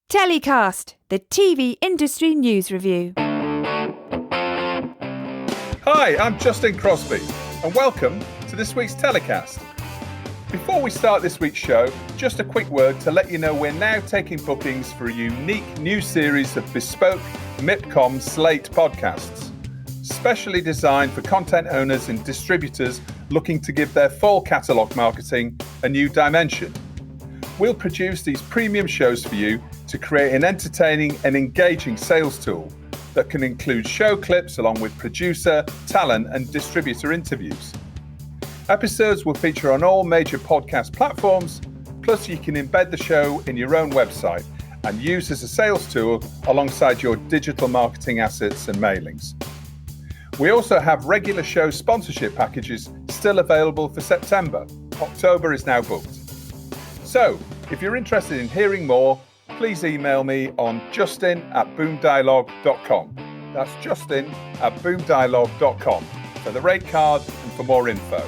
TellyCast, the TV industry news review. Hi, I'm Justin Crosby, and welcome to this week's TellyCast. Before we start this week's show, just a quick word to let you know we're now taking bookings for a unique new series of bespoke MIPCOM Slate podcasts, specially designed for content owners and distributors looking to give their full catalogue marketing a new dimension. We'll produce these premium shows for you to create an entertaining and engaging sales tool that can include show clips along with producer, talent and distributor interviews. Episodes will feature on all major podcast platforms, plus you can embed the show in your own website and use as a sales tool alongside your digital marketing assets and mailings. We also have regular show sponsorship packages still available for September. October is now booked. So, if you're interested in hearing more, please email me on justin@boomdialogue.com. That's justin@boomdialogue.com for the rate card and for more info.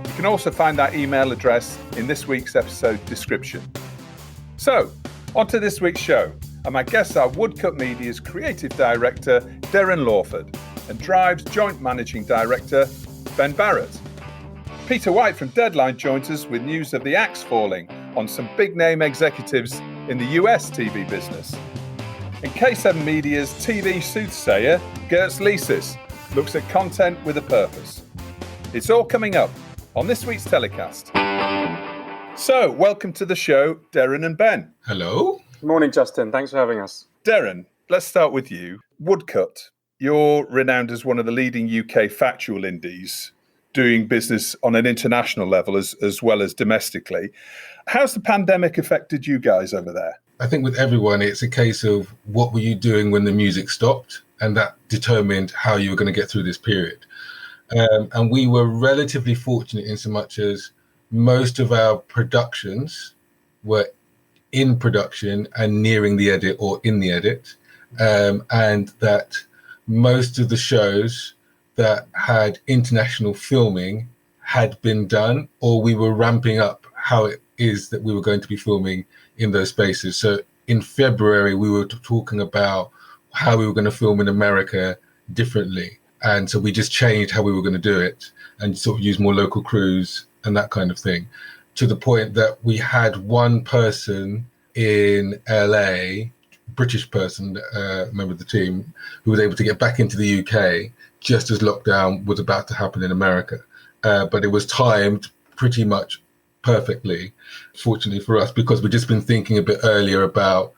You can also find that email address in this week's episode description. So, on to this week's show, and my guests are Woodcut Media's Creative Director, Derren Lawford, and Drive's Joint Managing Director, Ben Barrett. Peter White from Deadline joins us with news of the axe falling on some big-name executives in the US TV business. And K7 Media's TV soothsayer, Girts Licis, looks at content with a purpose. It's all coming up on this week's TellyCast. So, welcome to the show, Derren and Ben. Hello. Good morning, Justin. Thanks for having us. Derren, let's start with you. Woodcut, you're renowned as one of the leading UK factual indies, doing business on an international level as well as domestically. How's the pandemic affected you guys over there? I think with everyone, it's a case of what were you doing when the music stopped? And that determined how you were going to get through this period. And we were relatively fortunate in so much as most of our productions were in production and nearing the edit or in the edit. And that most of the shows that had international filming had been done, or we were ramping up how it is that we were going to be filming in those spaces. So in February, we were talking about how we were going to film in America differently. And so we just changed how we were going to do it and sort of use more local crews and that kind of thing, to the point that we had one person in LA, British person, member of the team, who was able to get back into the UK just as lockdown was about to happen in America. But it was timed pretty much perfectly, fortunately for us, because we've just been thinking a bit earlier about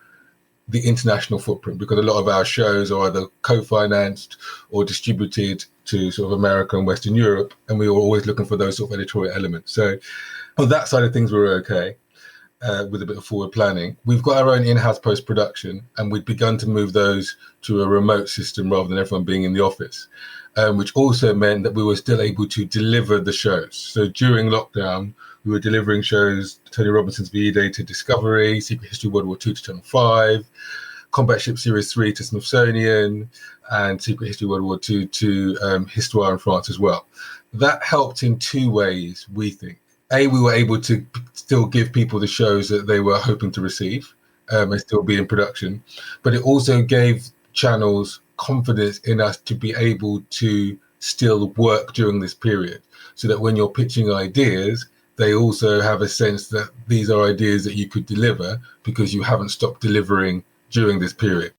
the international footprint, because a lot of our shows are either co-financed or distributed to sort of America and Western Europe, and we were always looking for those sort of editorial elements. So on that side of things, we were okay with a bit of forward planning. We've got our own in-house post-production, and we'd begun to move those to a remote system rather than everyone being in the office, which also meant that we were still able to deliver the shows. So during lockdown, we were delivering shows, Tony Robinson's VE Day to Discovery, Secret History World War II to Channel 5, Combat Ship Series 3 to Smithsonian, and Secret History World War II to Histoire in France as well. That helped in two ways, we think. A, we were able to still give people the shows that they were hoping to receive and still be in production. But it also gave channels confidence in us to be able to still work during this period, so that when you're pitching ideas, they also have a sense that these are ideas that you could deliver because you haven't stopped delivering during this period.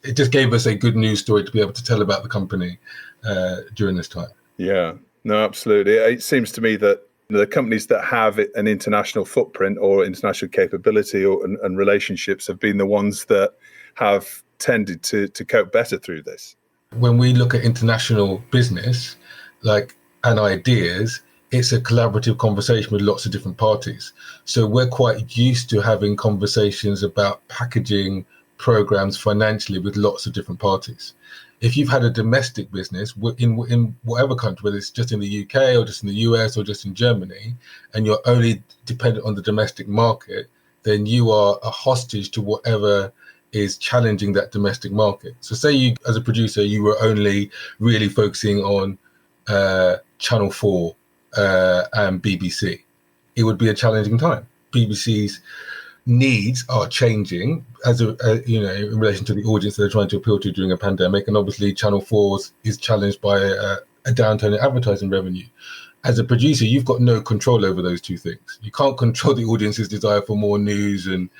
It just gave us a good news story to be able to tell about the company during this time. Yeah, no, absolutely. It seems to me that the companies that have an international footprint or international capability and relationships have been the ones that have tended to cope better through this. When we look at international business, and ideas, it's a collaborative conversation with lots of different parties. So we're quite used to having conversations about packaging programs financially with lots of different parties. If you've had a domestic business in whatever country, whether it's just in the UK or just in the US or just in Germany, and you're only dependent on the domestic market, then you are a hostage to whatever is challenging that domestic market. So say you, as a producer, you were only really focusing on Channel 4 and BBC. It would be a challenging time. BBC's needs are changing as in relation to the audience they're trying to appeal to during a pandemic, and obviously Channel 4 is challenged by a downturn in advertising revenue. As a producer, you've got no control over those two things. You can't control the audience's desire for more news and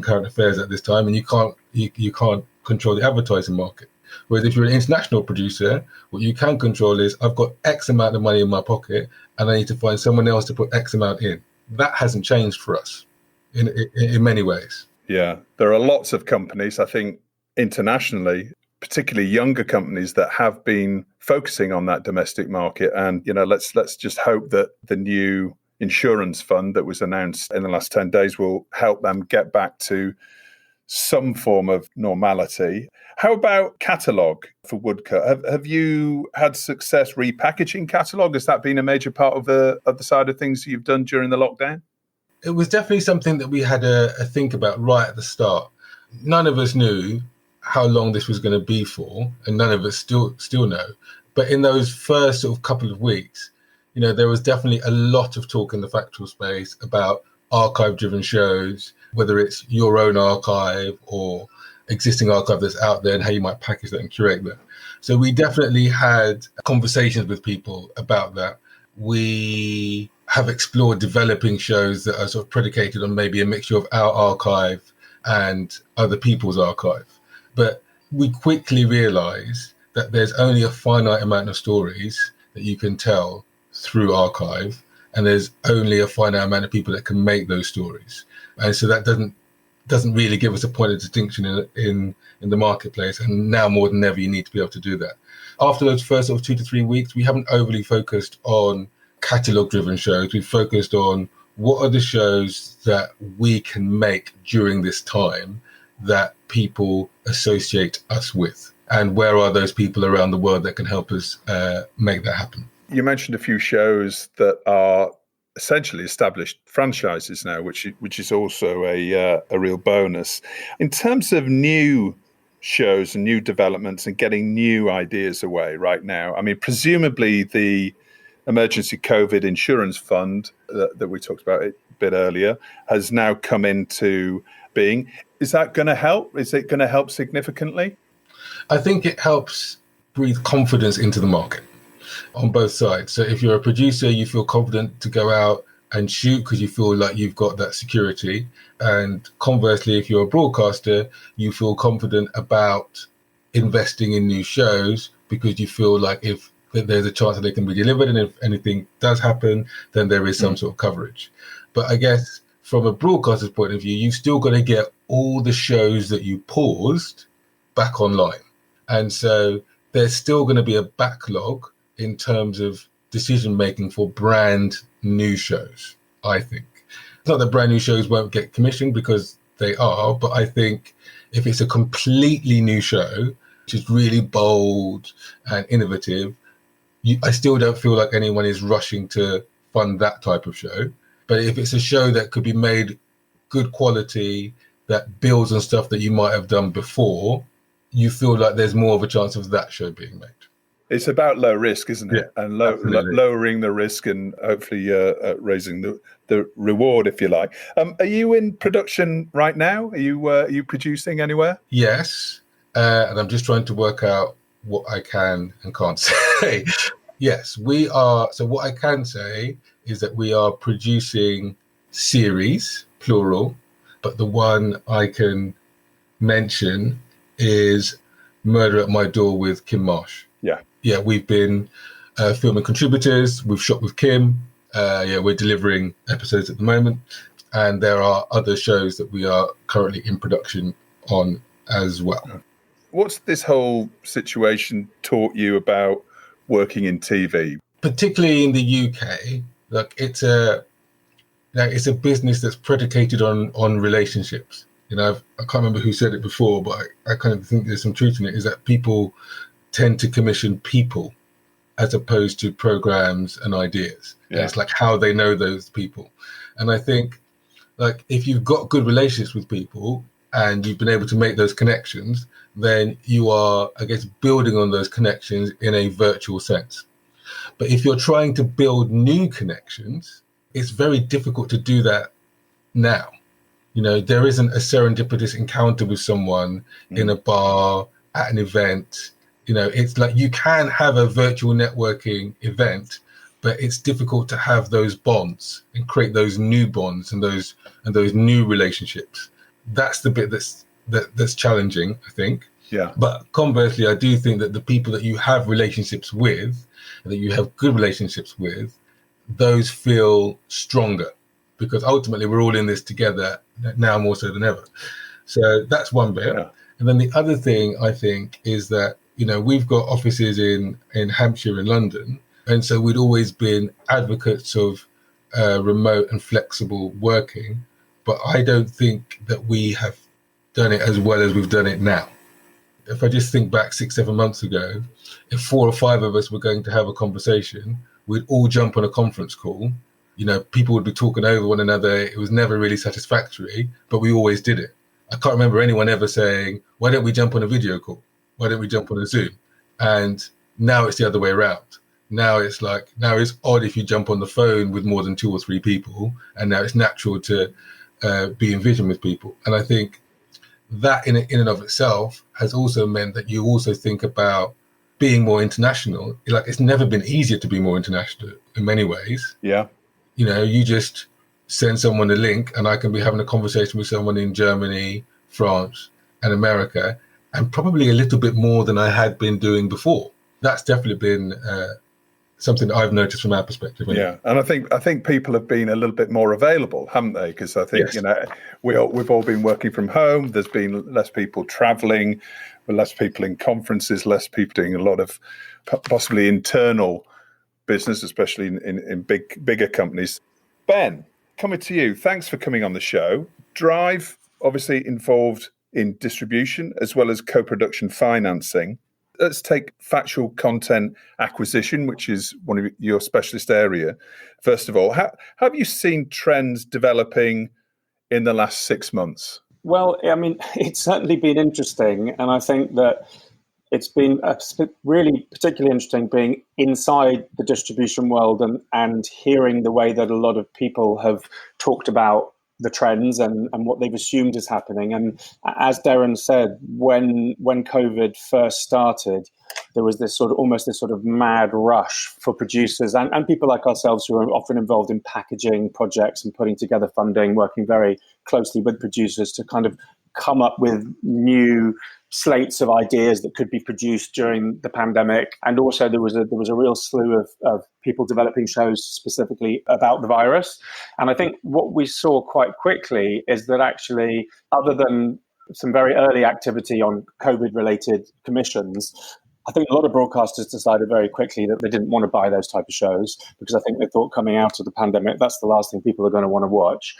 current affairs at this time, and you can't control the advertising market. Whereas if you're an international producer, what you can control is, I've got X amount of money in my pocket and I need to find someone else to put X amount in. That hasn't changed for us in many ways. Yeah, there are lots of companies, I think, internationally, particularly younger companies, that have been focusing on that domestic market. And, let's just hope that the new insurance fund that was announced in the last 10 days will help them get back to some form of normality. How about catalogue for Woodcut? Have you had success repackaging catalogue? Has that been a major part of the side of things you've done during the lockdown? It was definitely something that we had a think about right at the start. None of us knew how long this was going to be for, and none of us still know. But in those first sort of couple of weeks, there was definitely a lot of talk in the factual space about archive-driven shows, whether it's your own archive or existing archive that's out there, and how you might package that and curate that. So we definitely had conversations with people about that. We have explored developing shows that are sort of predicated on maybe a mixture of our archive and other people's archive. But we quickly realized that there's only a finite amount of stories that you can tell through archive, and there's only a finite amount of people that can make those stories. And so that doesn't really give us a point of distinction in the marketplace. And now more than ever, you need to be able to do that. After those first sort of 2 to 3 weeks, we haven't overly focused on catalogue-driven shows. We've focused on what are the shows that we can make during this time that people associate us with, and where are those people around the world that can help us make that happen. You mentioned a few shows that are essentially established franchises now, which is also a real bonus. In terms of new shows and new developments and getting new ideas away right now, I mean, presumably the emergency COVID insurance fund that we talked about a bit earlier has now come into being. Is that going to help? Is it going to help significantly? I think it helps breathe confidence into the market on both sides. So if you're a producer, you feel confident to go out and shoot because you feel like you've got that security. And conversely, if you're a broadcaster, you feel confident about investing in new shows because you feel like if there's a chance that they can be delivered, and if anything does happen, then there is some sort of coverage. But I guess from a broadcaster's point of view, you've still got to get all the shows that you paused back online. And so there's still going to be a backlog in terms of decision making for brand new shows, I think. It's not that brand new shows won't get commissioned, because they are, but I think if it's a completely new show, which is really bold and innovative, I still don't feel like anyone is rushing to fund that type of show. But if it's a show that could be made good quality, that builds on stuff that you might have done before, you feel like there's more of a chance of that show being made. It's about low risk, isn't it? Yeah, and lowering the risk and hopefully raising the reward, if you like. Are you in production right now? Are you producing anywhere? Yes, and I'm just trying to work out what I can and can't say. Yes, we are. So what I can say is that we are producing series, plural, but the one I can mention is Murder at My Door with Kim Marsh. Yeah, we've been filming contributors. We've shot with Kim. We're delivering episodes at the moment. And there are other shows that we are currently in production on as well. What's this whole situation taught you about working in TV? Particularly in the UK, like it's a business that's predicated on relationships. I can't remember who said it before, but I kind of think there's some truth in it, is that people tend to commission people as opposed to programs and ideas. Yeah. And it's like how they know those people. And I think, like, if you've got good relationships with people and you've been able to make those connections, then you are, I guess, building on those connections in a virtual sense. But if you're trying to build new connections, it's very difficult to do that now. You know, there isn't a serendipitous encounter with someone in a bar, at an event. You know, it's like you can have a virtual networking event, but it's difficult to have those bonds and create those new bonds and those new relationships. That's the bit that's challenging, I think. Yeah. But conversely, I do think that the people that you have relationships with, that you have good relationships with, those feel stronger, because ultimately we're all in this together now more so than ever. So that's one bit. Yeah. And then the other thing I think is that, you know, we've got offices in Hampshire and London. And so we'd always been advocates of remote and flexible working. But I don't think that we have done it as well as we've done it now. If I just think back 6-7 months ago, if 4 or 5 of us were going to have a conversation, we'd all jump on a conference call. You know, people would be talking over one another. It was never really satisfactory, but we always did it. I can't remember anyone ever saying, why don't we jump on a video call? Why don't we jump on a Zoom? And now it's the other way around. Now it's odd if you jump on the phone with more than 2 or 3 people, and now it's natural to be in vision with people. And I think that in and of itself has also meant that you also think about being more international. Like, it's never been easier to be more international in many ways. Yeah. You know, you just send someone a link and I can be having a conversation with someone in Germany, France, and America, and probably a little bit more than I had been doing before. That's definitely been something that I've noticed from our perspective. Yeah, and I think people have been a little bit more available, haven't they? Because I think, yes, you know, we've all been working from home. There's been less people traveling, less people in conferences, less people doing a lot of possibly internal business, especially in bigger companies. Ben, coming to you. Thanks for coming on the show. Drive, obviously involved in distribution as well as co-production financing. Let's take factual content acquisition, which is one of your specialist area. First of all, have you seen trends developing in the last 6 months? Well, I mean, it's certainly been interesting. And I think that it's been really particularly interesting being inside the distribution world and hearing the way that a lot of people have talked about the trends and what they've assumed is happening. And as Derren said, when COVID first started, there was this sort of mad rush for producers and people like ourselves who are often involved in packaging projects and putting together funding, working very closely with producers to kind of come up with new slates of ideas that could be produced during the pandemic. And also there was a real slew of people developing shows specifically about the virus. And I think what we saw quite quickly is that actually, other than some very early activity on COVID-related commissions, I think a lot of broadcasters decided very quickly that they didn't want to buy those type of shows, because I think they thought coming out of the pandemic, that's the last thing people are going to want to watch.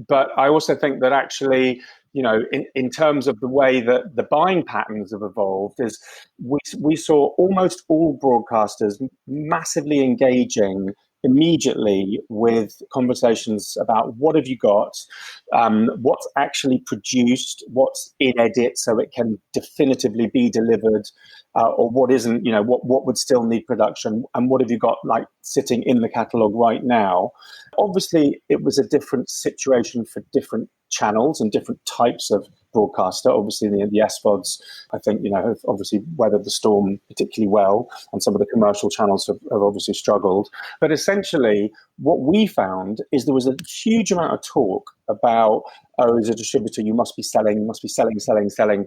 But I also think that actually, you know, in terms of the way that the buying patterns have evolved, is we saw almost all broadcasters massively engaging immediately with conversations about what have you got, what's actually produced, what's in edit so it can definitively be delivered, or what isn't, you know, what would still need production, and what have you got like sitting in the catalogue right now. Obviously, it was a different situation for different channels and different types of broadcaster. Obviously, the SVODs, I think, you know, have obviously weathered the storm particularly well, and some of the commercial channels have obviously struggled. But essentially, what we found is there was a huge amount of talk about, oh, as a distributor, you must be selling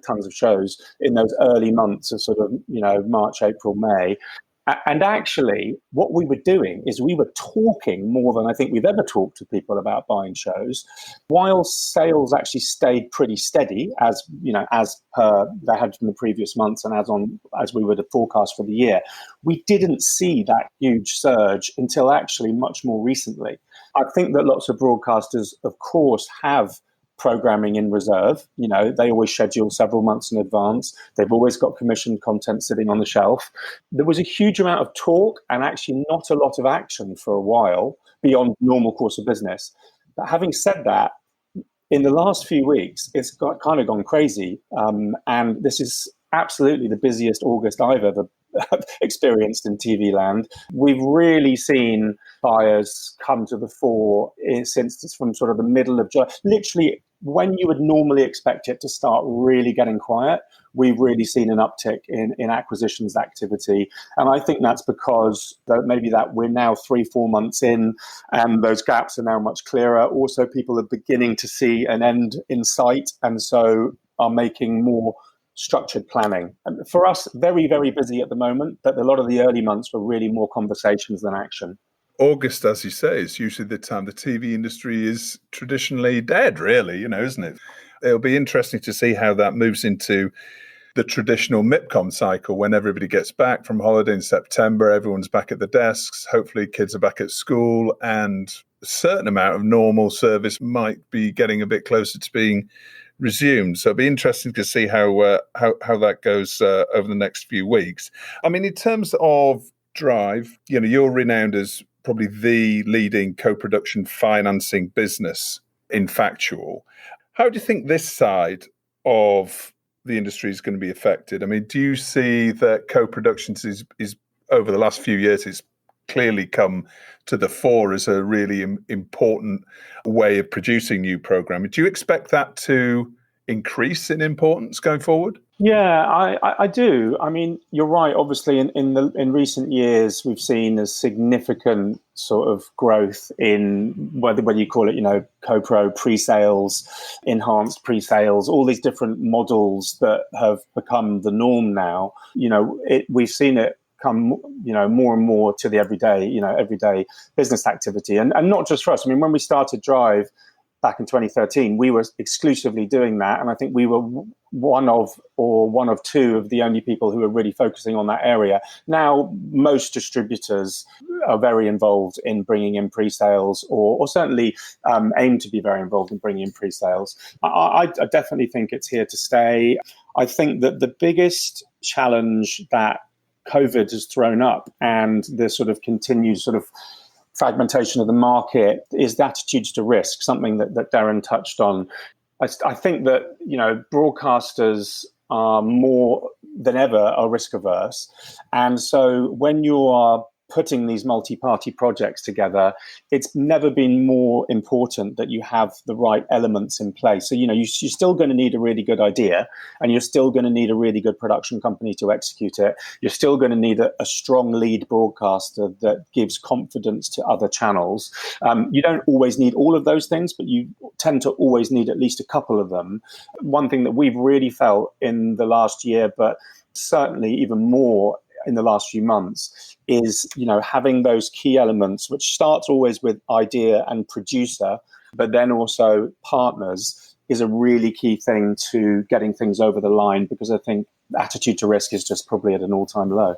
tons of shows in those early months of sort of, you know, March, April, May. And actually, what we were doing is we were talking more than I think we've ever talked to people about buying shows, while sales actually stayed pretty steady, as you know, as per they had from the previous months, and as we were to forecast for the year. We didn't see that huge surge until actually much more recently. I think that lots of broadcasters, of course, have programming in reserve. You know, they always schedule several months in advance. They've always got commissioned content sitting on the shelf. There was a huge amount of talk and actually not a lot of action for a while beyond normal course of business. But having said that, in the last few weeks, it's kind of gone crazy. And this is absolutely the busiest August I've ever experienced in TV land. We've really seen buyers come to the fore from sort of the middle of July. Literally when you would normally expect it to start really getting quiet, we've really seen an uptick in acquisitions activity. And I think that's because maybe that we're now 3-4 months in and those gaps are now much clearer. Also, people are beginning to see an end in sight and so are making more structured planning. And for us, very, very busy at the moment, but a lot of the early months were really more conversations than action. August, as you say, is usually the time the TV industry is traditionally dead, really, isn't it? It'll be interesting to see how that moves into the traditional MIPCOM cycle when everybody gets back from holiday in September, everyone's back at the desks, hopefully kids are back at school, and a certain amount of normal service might be getting a bit closer to being resumed. So it'll be interesting to see how that goes over the next few weeks. I mean, in terms of Drive, you're renowned as probably the leading co-production financing business in Factual. How do you think this side of the industry is going to be affected? I mean, do you see that co-productions is over the last few years, it's clearly come to the fore as a really important way of producing new programming? Do you expect that to increase in importance going forward? Yeah, I do. I mean, you're right. Obviously, in recent years, we've seen a significant sort of growth in whether you call it, co-pro pre-sales, enhanced pre-sales, all these different models that have become the norm now. We've seen it come, more and more to the everyday business activity, and not just for us. I mean, when we started Drive back in 2013, we were exclusively doing that. And I think we were one of two of the only people who were really focusing on that area. Now, most distributors are very involved in bringing in pre-sales or certainly aim to be very involved in bringing in pre-sales. I definitely think it's here to stay. I think that the biggest challenge that COVID has thrown up and the sort of continued sort of fragmentation of the market is the attitudes to risk, something that Derren touched on. I think that, broadcasters are more than ever are risk averse. And so when you are putting these multi-party projects together, it's never been more important that you have the right elements in place. So, you're still going to need a really good idea, and you're still going to need a really good production company to execute it. You're still going to need a strong lead broadcaster that gives confidence to other channels. You don't always need all of those things, but you tend to always need at least a couple of them. One thing that we've really felt in the last year, but certainly even more in the last few months, is having those key elements, which starts always with idea and producer, but then also partners, is a really key thing to getting things over the line, because I think the attitude to risk is just probably at an all-time low.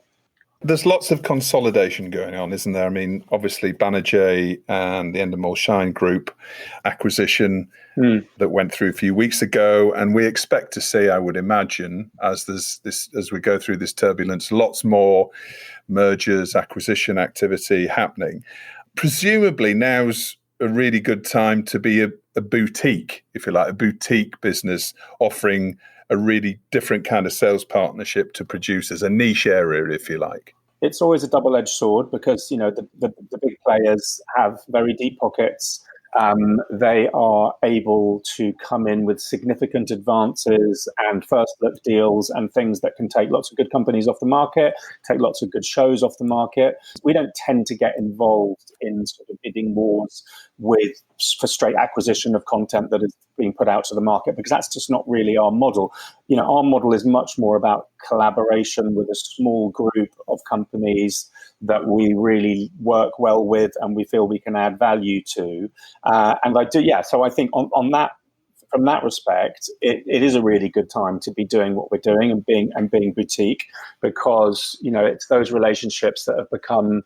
There's lots of consolidation going on, isn't there? I mean, obviously, Banijay and the Endemol Shine Group acquisition that went through a few weeks ago, and we expect to see, I would imagine, as we go through this turbulence, lots more mergers, acquisition activity happening. Presumably, now's a really good time to be a boutique, if you like, a boutique business offering a really different kind of sales partnership to producers, a niche area, if you like. It's always a double-edged sword because, the big players have very deep pockets. They are able to come in with significant advances and first look deals and things that can take lots of good companies off the market, take lots of good shows off the market. We don't tend to get involved in sort of bidding wars for straight acquisition of content that is being put out to the market, because that's just not really our model. Our model is much more about collaboration with a small group of companies that we really work well with and we feel we can add value to. And I do, yeah. So I think on that, from that respect, it is a really good time to be doing what we're doing and being boutique, because it's those relationships that have become,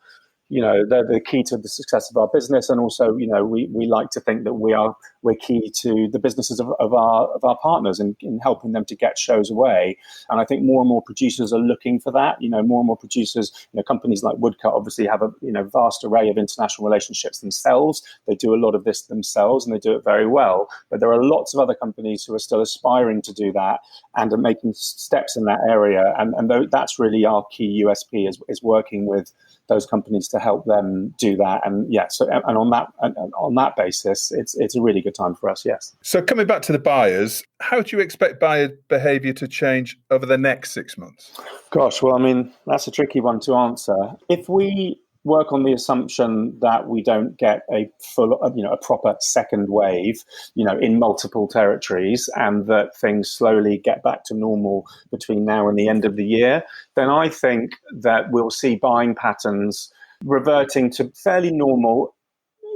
they're the key to the success of our business. And also, we like to think that we're key to the businesses of our partners and in helping them to get shows away. And I think more and more producers are looking for that. More and more producers, companies like Woodcut obviously have a vast array of international relationships themselves. They do a lot of this themselves and they do it very well. But there are lots of other companies who are still aspiring to do that and are making steps in that area. And that's really our key USP is working with those companies to help them do that. And yeah, so and on that basis, it's a really good good time for us, yes. So coming back to the buyers, how do you expect buyer behaviour to change over the next 6 months? Gosh, well, I mean, that's a tricky one to answer. If we work on the assumption that we don't get a full, a proper second wave, in multiple territories, and that things slowly get back to normal between now and the end of the year, then I think that we'll see buying patterns reverting to fairly normal,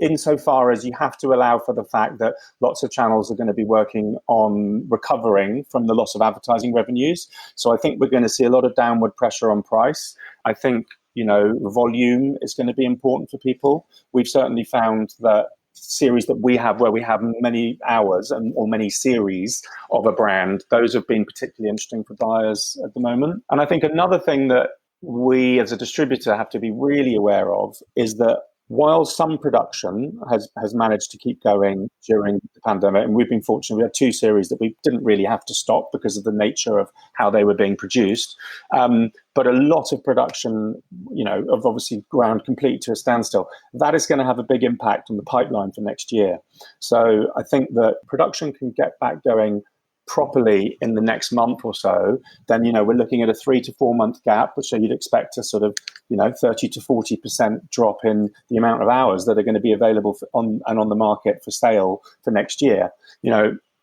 insofar as you have to allow for the fact that lots of channels are going to be working on recovering from the loss of advertising revenues. So I think we're going to see a lot of downward pressure on price. I think, volume is going to be important for people. We've certainly found that series that we have where we have many hours or many series of a brand, those have been particularly interesting for buyers at the moment. And I think another thing that we as a distributor have to be really aware of is that while some production has managed to keep going during the pandemic, and we've been fortunate, we had 2 series that we didn't really have to stop because of the nature of how they were being produced. But a lot of production, have obviously ground complete to a standstill. That is going to have a big impact on the pipeline for next year. So I think that production can get back going properly in the next month or so. Then, we're looking at a 3 to 4 month gap, so you'd expect a sort of, 30 to 40% drop in the amount of hours that are going to be available on the market for sale for next year.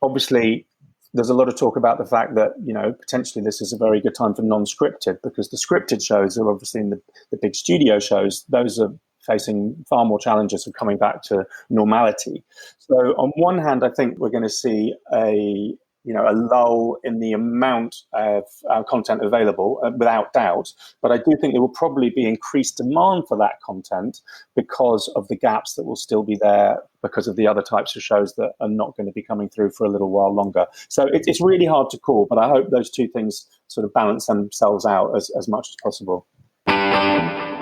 Obviously, there's a lot of talk about the fact that, potentially this is a very good time for non-scripted, because the scripted shows are obviously in the big studio shows. Those are facing far more challenges of coming back to normality. So on one hand, I think we're going to see a lull in the amount of content available, without doubt. But I do think there will probably be increased demand for that content because of the gaps that will still be there because of the other types of shows that are not going to be coming through for a little while longer. So it's really hard to call, but I hope those two things sort of balance themselves out as much as possible.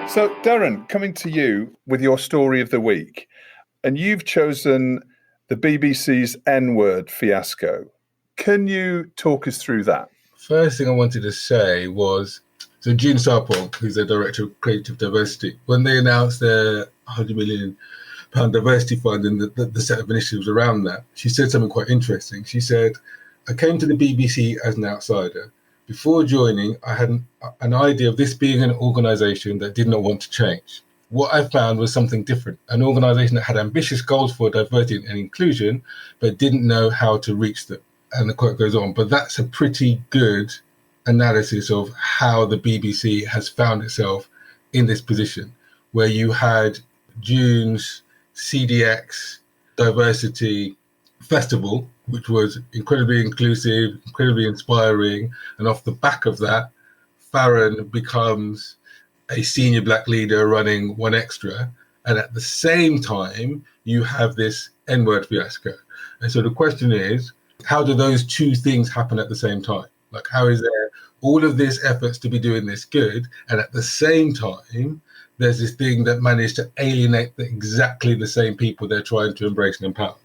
So, Derren, coming to you with your story of the week, and you've chosen the BBC's N-word fiasco. Can you talk us through that? First thing I wanted to say was, so June Sarpong, who's the Director of Creative Diversity, when they announced their £100 million diversity fund and the set of initiatives around that, she said something quite interesting. She said, I came to the BBC as an outsider. Before joining, I had an idea of this being an organisation that did not want to change. What I found was something different, an organisation that had ambitious goals for diversity and inclusion, but didn't know how to reach them. And the quote goes on, but that's a pretty good analysis of how the BBC has found itself in this position, where you had June's CDX Diversity Festival, which was incredibly inclusive, incredibly inspiring. And off the back of that, Farron becomes a senior black leader running One Extra. And at the same time, you have this N-word fiasco. And so the question is, how do those two things happen at the same time? Like, how is there all of this efforts to be doing this good, and at the same time, there's this thing that managed to alienate exactly the same people they're trying to embrace and empower?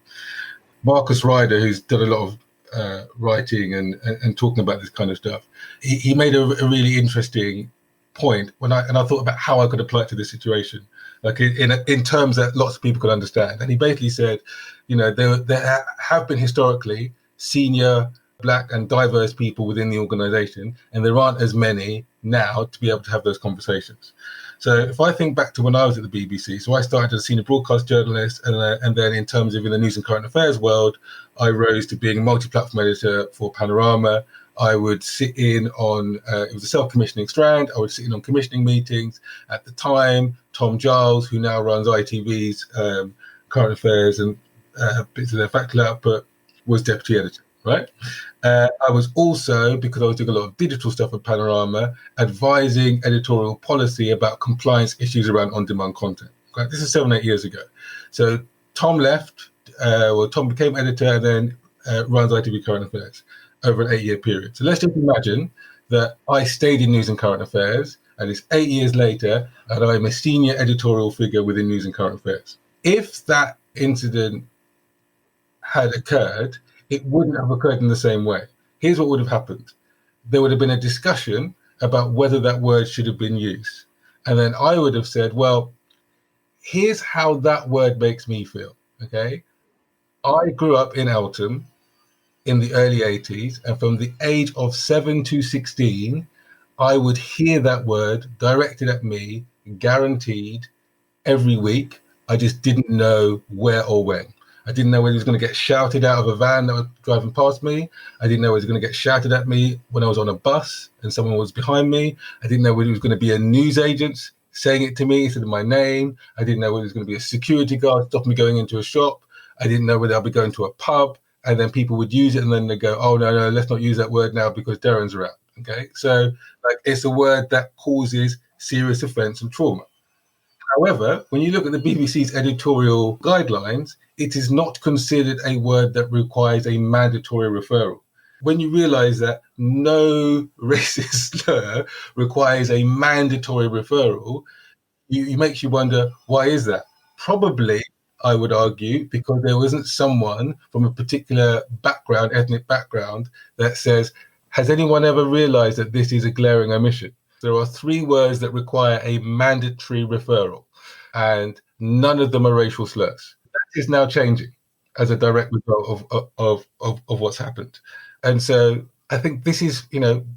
Marcus Ryder, who's done a lot of writing and talking about this kind of stuff, he made a really interesting point when I thought about how I could apply it to this situation, like in terms that lots of people could understand. And he basically said, there have been historically senior black and diverse people within the organisation, and there aren't as many now to be able to have those conversations. So if I think back to when I was at the BBC, so I started as a senior broadcast journalist, and then in terms of in the news and current affairs world, I rose to being a multi-platform editor for Panorama. I would sit in on, it was a self-commissioning strand, I would sit in on commissioning meetings. At the time, Tom Giles, who now runs ITV's current affairs and bits of their faculty output, was deputy editor, right? I was also, because I was doing a lot of digital stuff at Panorama, advising editorial policy about compliance issues around on-demand content. Right? This is 7-8 years ago. So Tom left, Tom became editor and then runs ITV Current Affairs over an 8-year period. So let's just imagine that I stayed in news and current affairs, and it's 8 years later, and I'm a senior editorial figure within news and current affairs. If that incident had occurred, it wouldn't have occurred in the same way. Here's what would have happened. There would have been a discussion about whether that word should have been used. And then I would have said, well, here's how that word makes me feel, okay? I grew up in Eltham in the early 80s, and from the age of 7 to 16, I would hear that word directed at me, guaranteed, every week. I just didn't know where or when. I didn't know whether it was going to get shouted out of a van that was driving past me. I didn't know whether it was going to get shouted at me when I was on a bus and someone was behind me. I didn't know whether it was going to be a newsagent saying it to me instead of my name. I didn't know whether it was going to be a security guard stopping me going into a shop. I didn't know whether I'd be going to a pub and then people would use it and then they go, oh, no, let's not use that word now because Derren's around. Okay, so it's a word that causes serious offence and trauma. However, when you look at the BBC's editorial guidelines, it is not considered a word that requires a mandatory referral. When you realise that no racist slur requires a mandatory referral, it makes you wonder, why is that? Probably, I would argue, because there wasn't someone from a particular background, ethnic background, that says, has anyone ever realised that this is a glaring omission? There are 3 words that require a mandatory referral, and none of them are racial slurs. That is now changing as a direct result of what's happened. And so I think this is,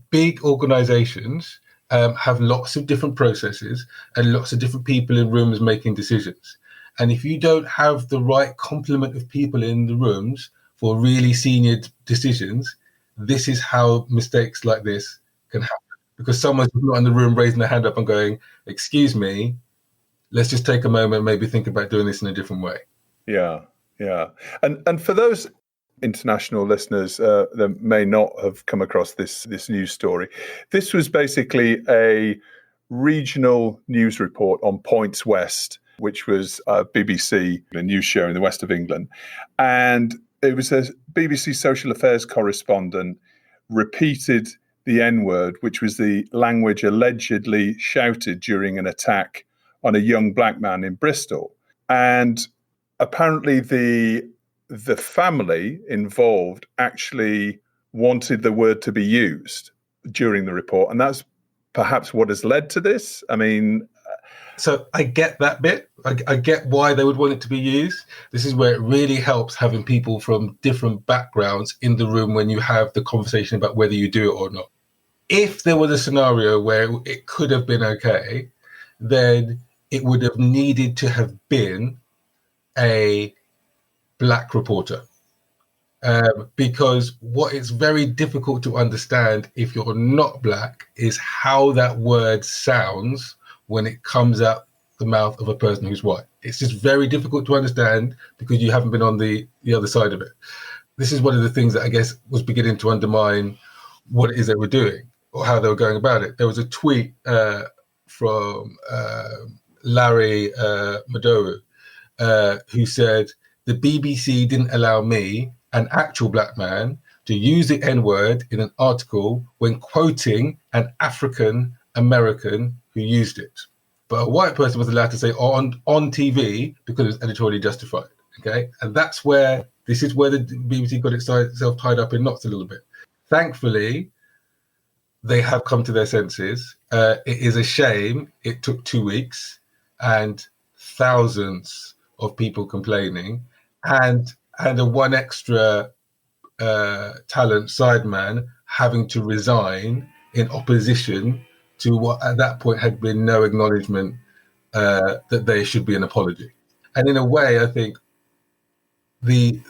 big organisations have lots of different processes and lots of different people in rooms making decisions. And if you don't have the right complement of people in the rooms for really senior decisions, this is how mistakes like this can happen. Because someone's not in the room raising their hand up and going, excuse me, let's just take a moment, maybe think about doing this in a different way. Yeah. And for those international listeners that may not have come across this news story, this was basically a regional news report on Points West, which was a BBC news show in the west of England. And it was a BBC social affairs correspondent repeated the N-word, which was the language allegedly shouted during an attack on a young black man in Bristol. And apparently the family involved actually wanted the word to be used during the report. And that's perhaps what has led to this. I mean... So I get that bit. I get why they would want it to be used. This is where it really helps having people from different backgrounds in the room when you have the conversation about whether you do it or not. If there was a scenario where it could have been okay, then it would have needed to have been a black reporter. Because what is very difficult to understand if you're not black is how that word sounds when it comes out the mouth of a person who's white. It's just very difficult to understand because you haven't been on the other side of it. This is one of the things that I guess was beginning to undermine what it is they were doing or how they were going about it. There was a tweet from Larry Madowo who said, the BBC didn't allow me, an actual black man, to use the N-word in an article when quoting an African American who used it. But a white person was allowed to say on TV because it was editorially justified. Okay, and this is where the BBC got itself tied up in knots a little bit. Thankfully, they have come to their senses. It is a shame it took 2 weeks and thousands of people complaining and a one extra talent sideman having to resign in opposition to what at that point had been no acknowledgement that there should be an apology. And in a way, I think the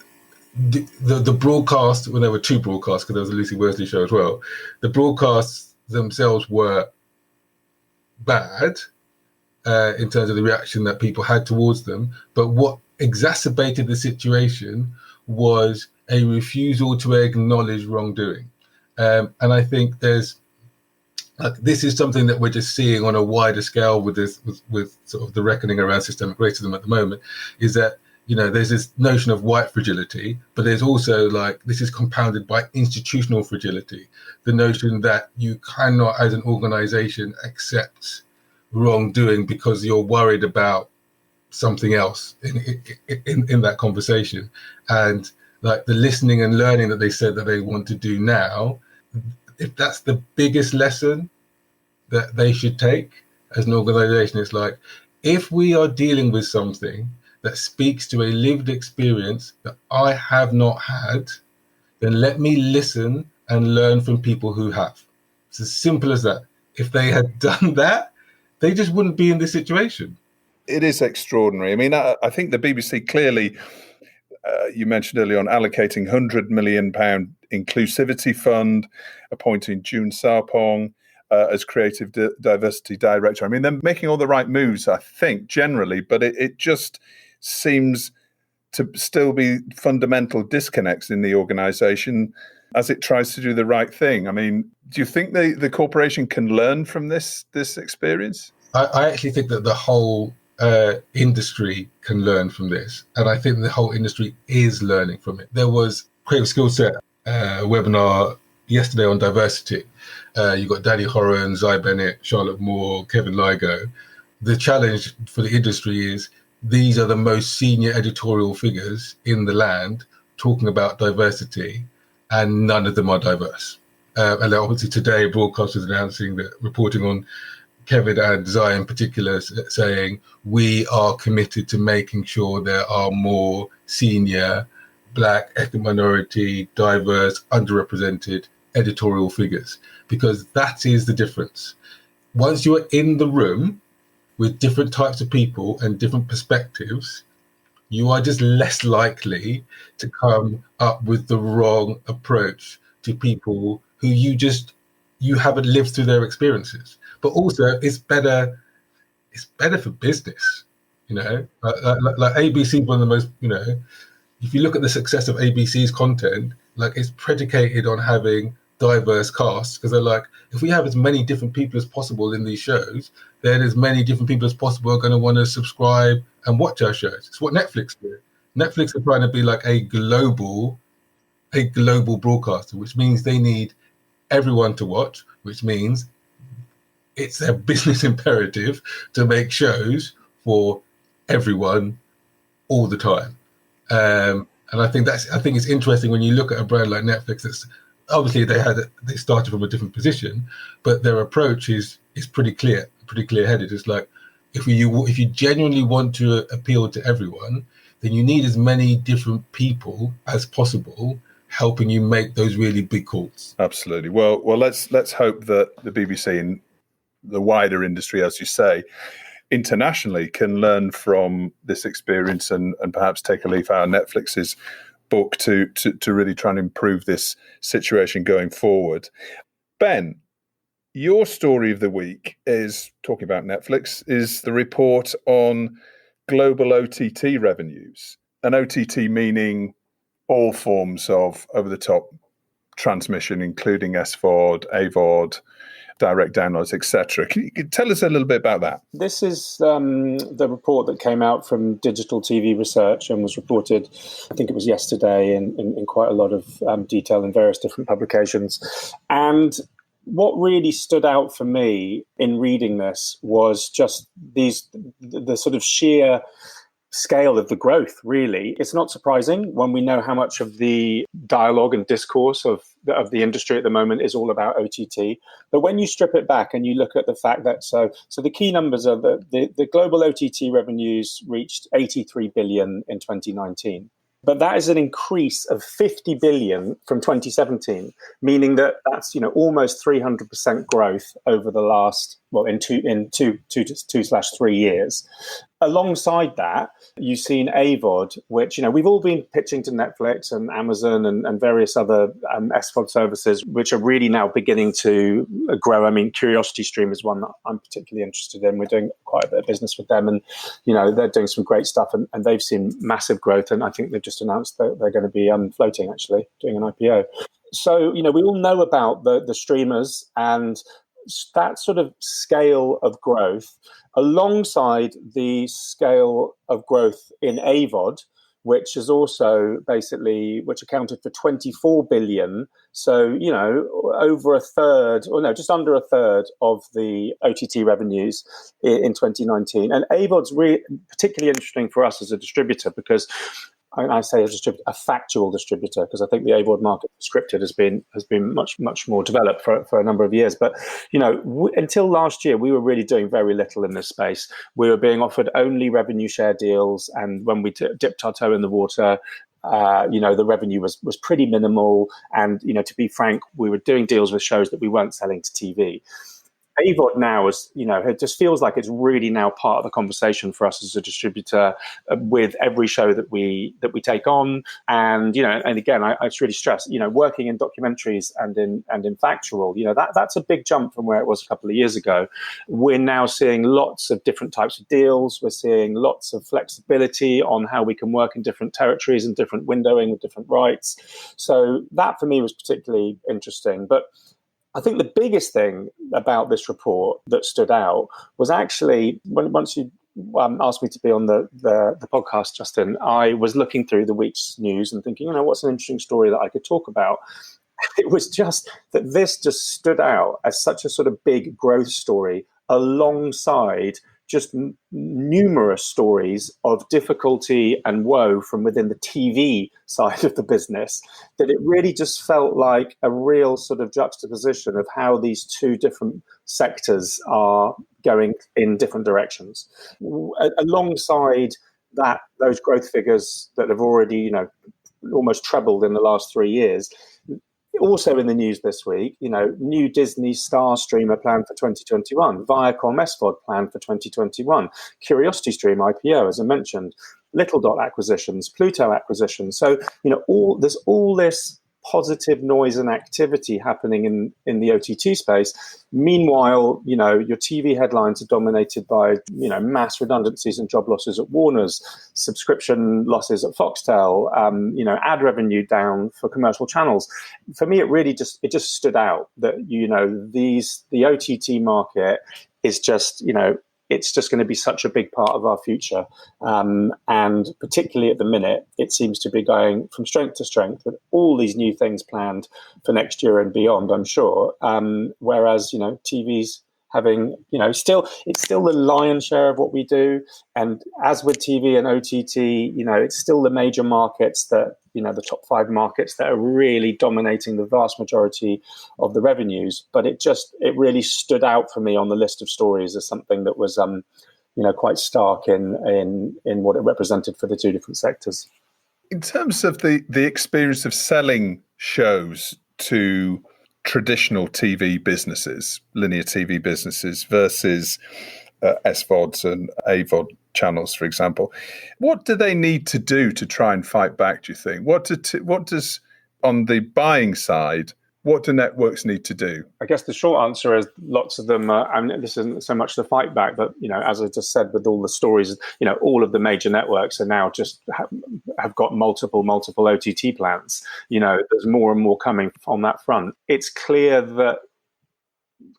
broadcast, when there were 2 broadcasts, because there was a Lucy Worsley show as well, the broadcasts themselves were bad in terms of the reaction that people had towards them. But what exacerbated the situation was a refusal to acknowledge wrongdoing. And I think this is something that we're just seeing on a wider scale with sort of the reckoning around systemic racism at the moment, is that, there's this notion of white fragility, but there's also this is compounded by institutional fragility. The notion that you cannot, as an organization, accept wrongdoing because you're worried about something else in that conversation. And the listening and learning that they said that they want to do now, if that's the biggest lesson that they should take as an organization, it's if we are dealing with something that speaks to a lived experience that I have not had, then let me listen and learn from people who have. It's as simple as that. If they had done that, they just wouldn't be in this situation. It is extraordinary. I mean, I think the BBC clearly, you mentioned earlier on, allocating £100 million inclusivity fund, appointing June Sarpong as creative diversity director. I mean, they're making all the right moves, I think, generally, but it just seems to still be fundamental disconnects in the organisation as it tries to do the right thing. I mean, do you think the corporation can learn from this experience? I actually think that the whole industry can learn from this. And I think the whole industry is learning from it. There was Creative Skill Set webinar yesterday on diversity. You've got Danny Horan, Zai Bennett, Charlotte Moore, Kevin Ligo. The challenge for the industry is these are the most senior editorial figures in the land talking about diversity, and none of them are diverse. And obviously today, broadcasters announcing that, reporting on Kevin and Zai in particular, saying we are committed to making sure there are more senior Black, ethnic minority, diverse, underrepresented editorial figures, because that is the difference. Once you're in the room with different types of people and different perspectives, you are just less likely to come up with the wrong approach to people who you haven't lived through their experiences. But also, it's better for business, like ABC is one of the most, if you look at the success of ABC's content, like, it's predicated on having diverse casts, because they're like, if we have as many different people as possible in these shows, then as many different people as possible are going to want to subscribe and watch our shows. It's what Netflix do. Netflix are trying to be like a global broadcaster, which means they need everyone to watch, which means it's their business imperative to make shows for everyone all the time. And I think it's interesting when you look at a brand like Netflix. That's obviously they started from a different position, but their approach is pretty clear-headed. It's like, if you genuinely want to appeal to everyone, then you need as many different people as possible helping you make those really big calls. Absolutely. Well, let's hope that the BBC and the wider industry, as you say, internationally can learn from this experience and perhaps take a leaf out of Netflix's book to really try and improve this situation going forward. Ben, your story of the week is, talking about Netflix, is the report on global OTT revenues, and OTT meaning all forms of over-the-top transmission, including SVOD, AVOD, direct downloads, etc. Can you tell us a little bit about that? This is the report that came out from Digital TV Research and was reported, I think it was yesterday, in quite a lot of detail in various different publications. And what really stood out for me in reading this was just the sort of sheer scale of the growth, really. It's not surprising when we know how much of the dialogue and discourse of the industry at the moment is all about OTT. But when you strip it back and you look at the fact that, so the key numbers are that the global OTT revenues reached 83 billion in 2019. But that is an increase of 50 billion from 2017, meaning that's almost 300% growth over the last, in 2/3 years. Alongside that, you've seen AVOD, which we've all been pitching to Netflix and Amazon and various other SVOD services, which are really now beginning to grow. I mean, CuriosityStream is one that I'm particularly interested in. We're doing quite a bit of business with them, and they're doing some great stuff, and they've seen massive growth. And I think they've just announced that they're going to be floating, actually, doing an IPO. So we all know about the streamers and that sort of scale of growth, alongside the scale of growth in AVOD, which is also which accounted for 24 billion. So, over a third, just under a third of the OTT revenues in 2019. And AVOD's really particularly interesting for us as a distributor, because I say a factual distributor, because I think the AVOD market scripted has been much more developed for a number of years. But until last year, we were really doing very little in this space. We were being offered only revenue share deals, and when we dipped our toe in the water, the revenue was pretty minimal. And to be frank, we were doing deals with shows that we weren't selling to TV. AVOD now is, it just feels like it's really now part of the conversation for us as a distributor with every show that we take on. And, and again, I just really stress, working in documentaries and in factual, that's a big jump from where it was a couple of years ago. We're now seeing lots of different types of deals. We're seeing lots of flexibility on how we can work in different territories and different windowing with different rights. So that for me was particularly interesting. But I think the biggest thing about this report that stood out was actually once you asked me to be on the podcast, Justin, I was looking through the week's news and thinking, what's an interesting story that I could talk about? It was just that this just stood out as such a sort of big growth story alongside just numerous stories of difficulty and woe from within the TV side of the business, that it really just felt like a real sort of juxtaposition of how these two different sectors are going in different directions. Alongside that, those growth figures that have already, almost trebled in the last 3 years. Also in the news this week, new Disney Star streamer planned for 2021, Viacom SVOD planned for 2021, Curiosity Stream IPO, as I mentioned, Little Dot acquisitions, Pluto acquisitions. So, there's all this positive noise and activity happening in the OTT space. Meanwhile, your TV headlines are dominated by, mass redundancies and job losses at Warner's, subscription losses at Foxtel, ad revenue down for commercial channels. For me, it just stood out that, the OTT market is just, it's just going to be such a big part of our future. And particularly at the minute, it seems to be going from strength to strength with all these new things planned for next year and beyond, I'm sure. Whereas, TV's having, it's still the lion's share of what we do. And as with TV and OTT, it's still the major markets that, the top 5 markets that are really dominating the vast majority of the revenues. But it really stood out for me on the list of stories as something that was, quite stark in what it represented for the two different sectors. In terms of the experience of selling shows to traditional TV businesses, linear TV businesses versus SVODs and AVOD channels, for example, what do they need to do to try and fight back, do you think? What does, on the buying side, what do networks need to do? I guess the short answer is lots of them, this isn't so much the fight back, but, as I just said, with all the stories, all of the major networks are now just have got multiple OTT plans. There's more and more coming on that front. It's clear that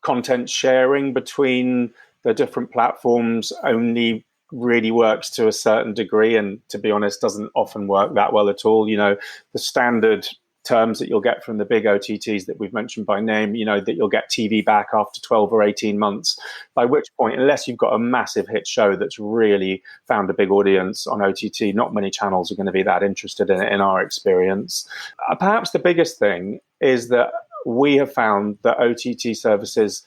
content sharing between the different platforms only really works to a certain degree, and to be honest, doesn't often work that well at all. The standard terms that you'll get from the big OTTs that we've mentioned by name, that you'll get TV back after 12 or 18 months, by which point, unless you've got a massive hit show that's really found a big audience on OTT, not many channels are going to be that interested in it, in our experience. Perhaps the biggest thing is that we have found that OTT services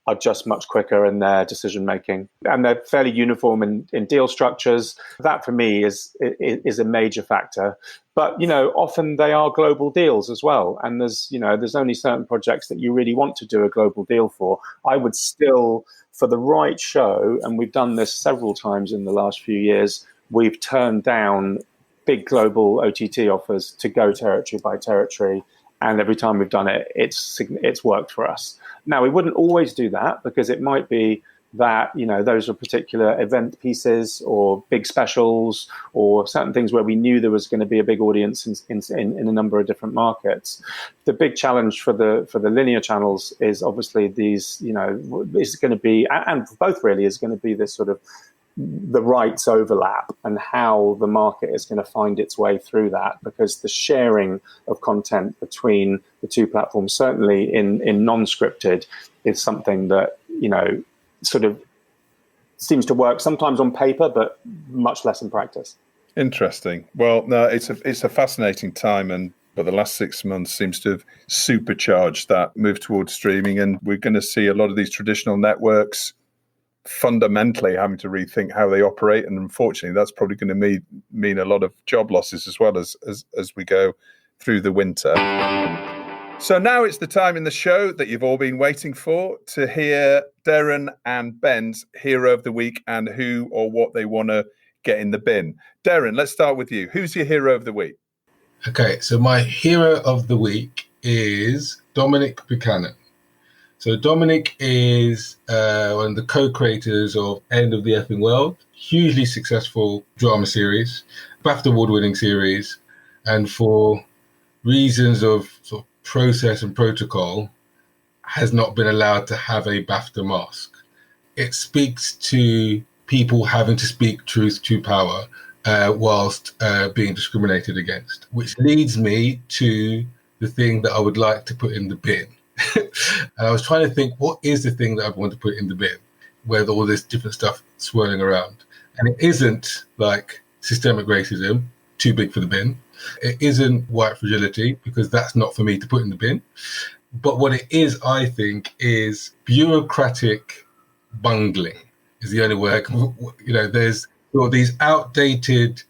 are just much quicker in their decision making, and they're fairly uniform in deal structures. That for me is a major factor. But often they are global deals as well, and there's only certain projects that you really want to do a global deal for. I would still, for the right show, and we've done this several times in the last few years, we've turned down big global OTT offers to go territory by territory. And every time we've done it, it's worked for us. Now, we wouldn't always do that, because it might be that, those are particular event pieces or big specials or certain things where we knew there was going to be a big audience in a number of different markets. The big challenge for the linear channels is obviously these, is going to be, and for both really, is going to be this sort of the rights overlap and how the market is going to find its way through that, because the sharing of content between the two platforms, certainly in non-scripted, is something that, sort of seems to work sometimes on paper, but much less in practice. Interesting. Well, no, it's a fascinating time, but the last 6 months seems to have supercharged that move towards streaming, and we're going to see a lot of these traditional networks fundamentally having to rethink how they operate, and unfortunately, that's probably going to mean a lot of job losses as well as we go through the winter. So now it's the time in the show that you've all been waiting for, to hear Derren and Ben's hero of the week and who or what they want to get in the bin. Derren, let's start with you. Who's your hero of the week? Okay, so my hero of the week is Dominic Buchanan. So Dominic is one of the co-creators of End of the Effing World, hugely successful drama series, BAFTA award-winning series, and for reasons of sort of process and protocol, has not been allowed to have a BAFTA mask. It speaks to people having to speak truth to power whilst being discriminated against, which leads me to the thing that I would like to put in the bin. And I was trying to think, what is the thing that I want to put in the bin with all this different stuff swirling around? And it isn't like systemic racism, too big for the bin. It isn't white fragility, because that's not for me to put in the bin. But what it is, I think, is bureaucratic bungling is the only way. There's these outdated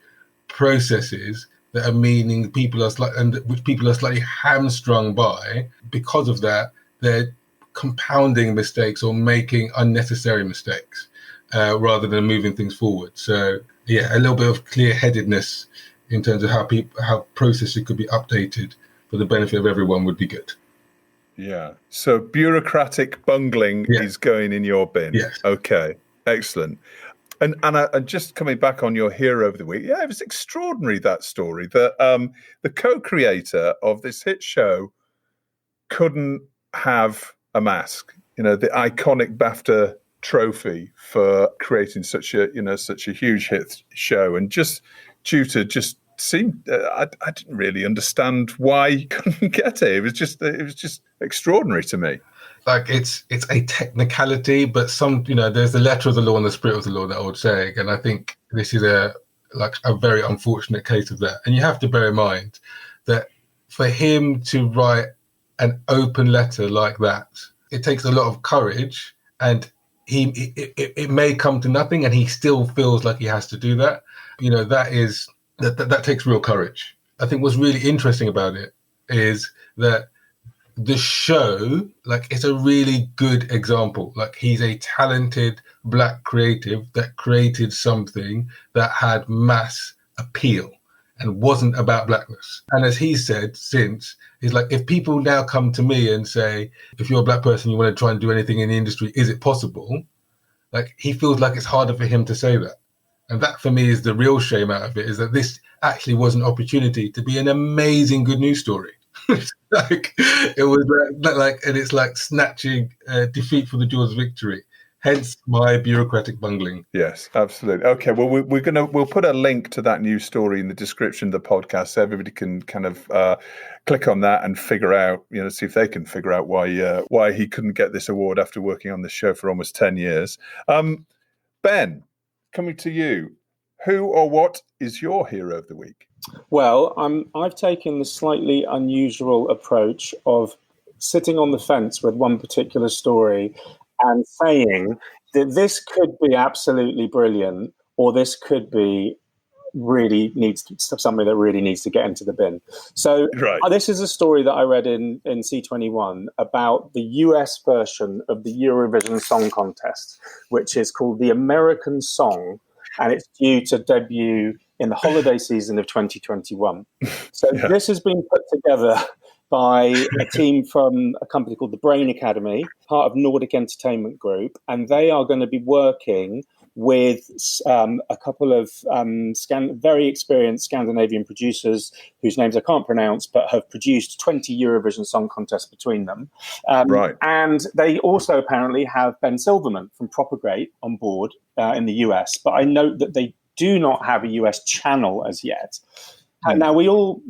processes that are meaning which people are slightly hamstrung by. Because of that, they're compounding mistakes or making unnecessary mistakes rather than moving things forward. So yeah, a little bit of clear-headedness in terms of how processes could be updated for the benefit of everyone would be good. Yeah. So bureaucratic bungling is going in your bin. Yes. Okay. Excellent. And just coming back on your hero of the week, it was extraordinary, that story, that the co-creator of this hit show couldn't have a mask. The iconic BAFTA trophy for creating such a huge hit show, and just due to I didn't really understand why he couldn't get it. It was just extraordinary to me. Like it's a technicality, but there's the letter of the law and the spirit of the law, that old saying, and I think this is a very unfortunate case of that. And you have to bear in mind that for him to write an open letter like that, it takes a lot of courage, and it may come to nothing, and he still feels like he has to do that. That takes real courage. I think what's really interesting about it is that the show, it's a really good example. He's a talented black creative that created something that had mass appeal and wasn't about blackness. And as he said since, he's like, if people now come to me and say, if you're a black person, you want to try and do anything in the industry, is it possible? He feels like it's harder for him to say that. And that, for me, is the real shame out of it, is that this actually was an opportunity to be an amazing good news story. It was and it's like snatching defeat for the jaws of victory. Hence my bureaucratic bungling. Yes, absolutely. Okay, well, we'll put a link to that news story in the description of the podcast, so everybody can kind of click on that and figure out, see if they can figure out why he couldn't get this award after working on this show for almost 10 years. Ben, coming to you, who or what is your hero of the week? Well, I've taken the slightly unusual approach of sitting on the fence with one particular story and saying that this could be absolutely brilliant, or this could be something that really needs to get into the bin. So This is a story that I read in C21 about the US version of the Eurovision Song Contest, which is called the American Song, and it's due to debut in the holiday season of 2021. So This has been put together by a team from a company called the Brain Academy, part of Nordic Entertainment Group, and they are going to be working with a couple of very experienced Scandinavian producers whose names I can't pronounce, but have produced 20 Eurovision Song Contests between them. And they also apparently have Ben Silverman from Propagate on board in the US, but I note that they do not have a US channel as yet. Now we all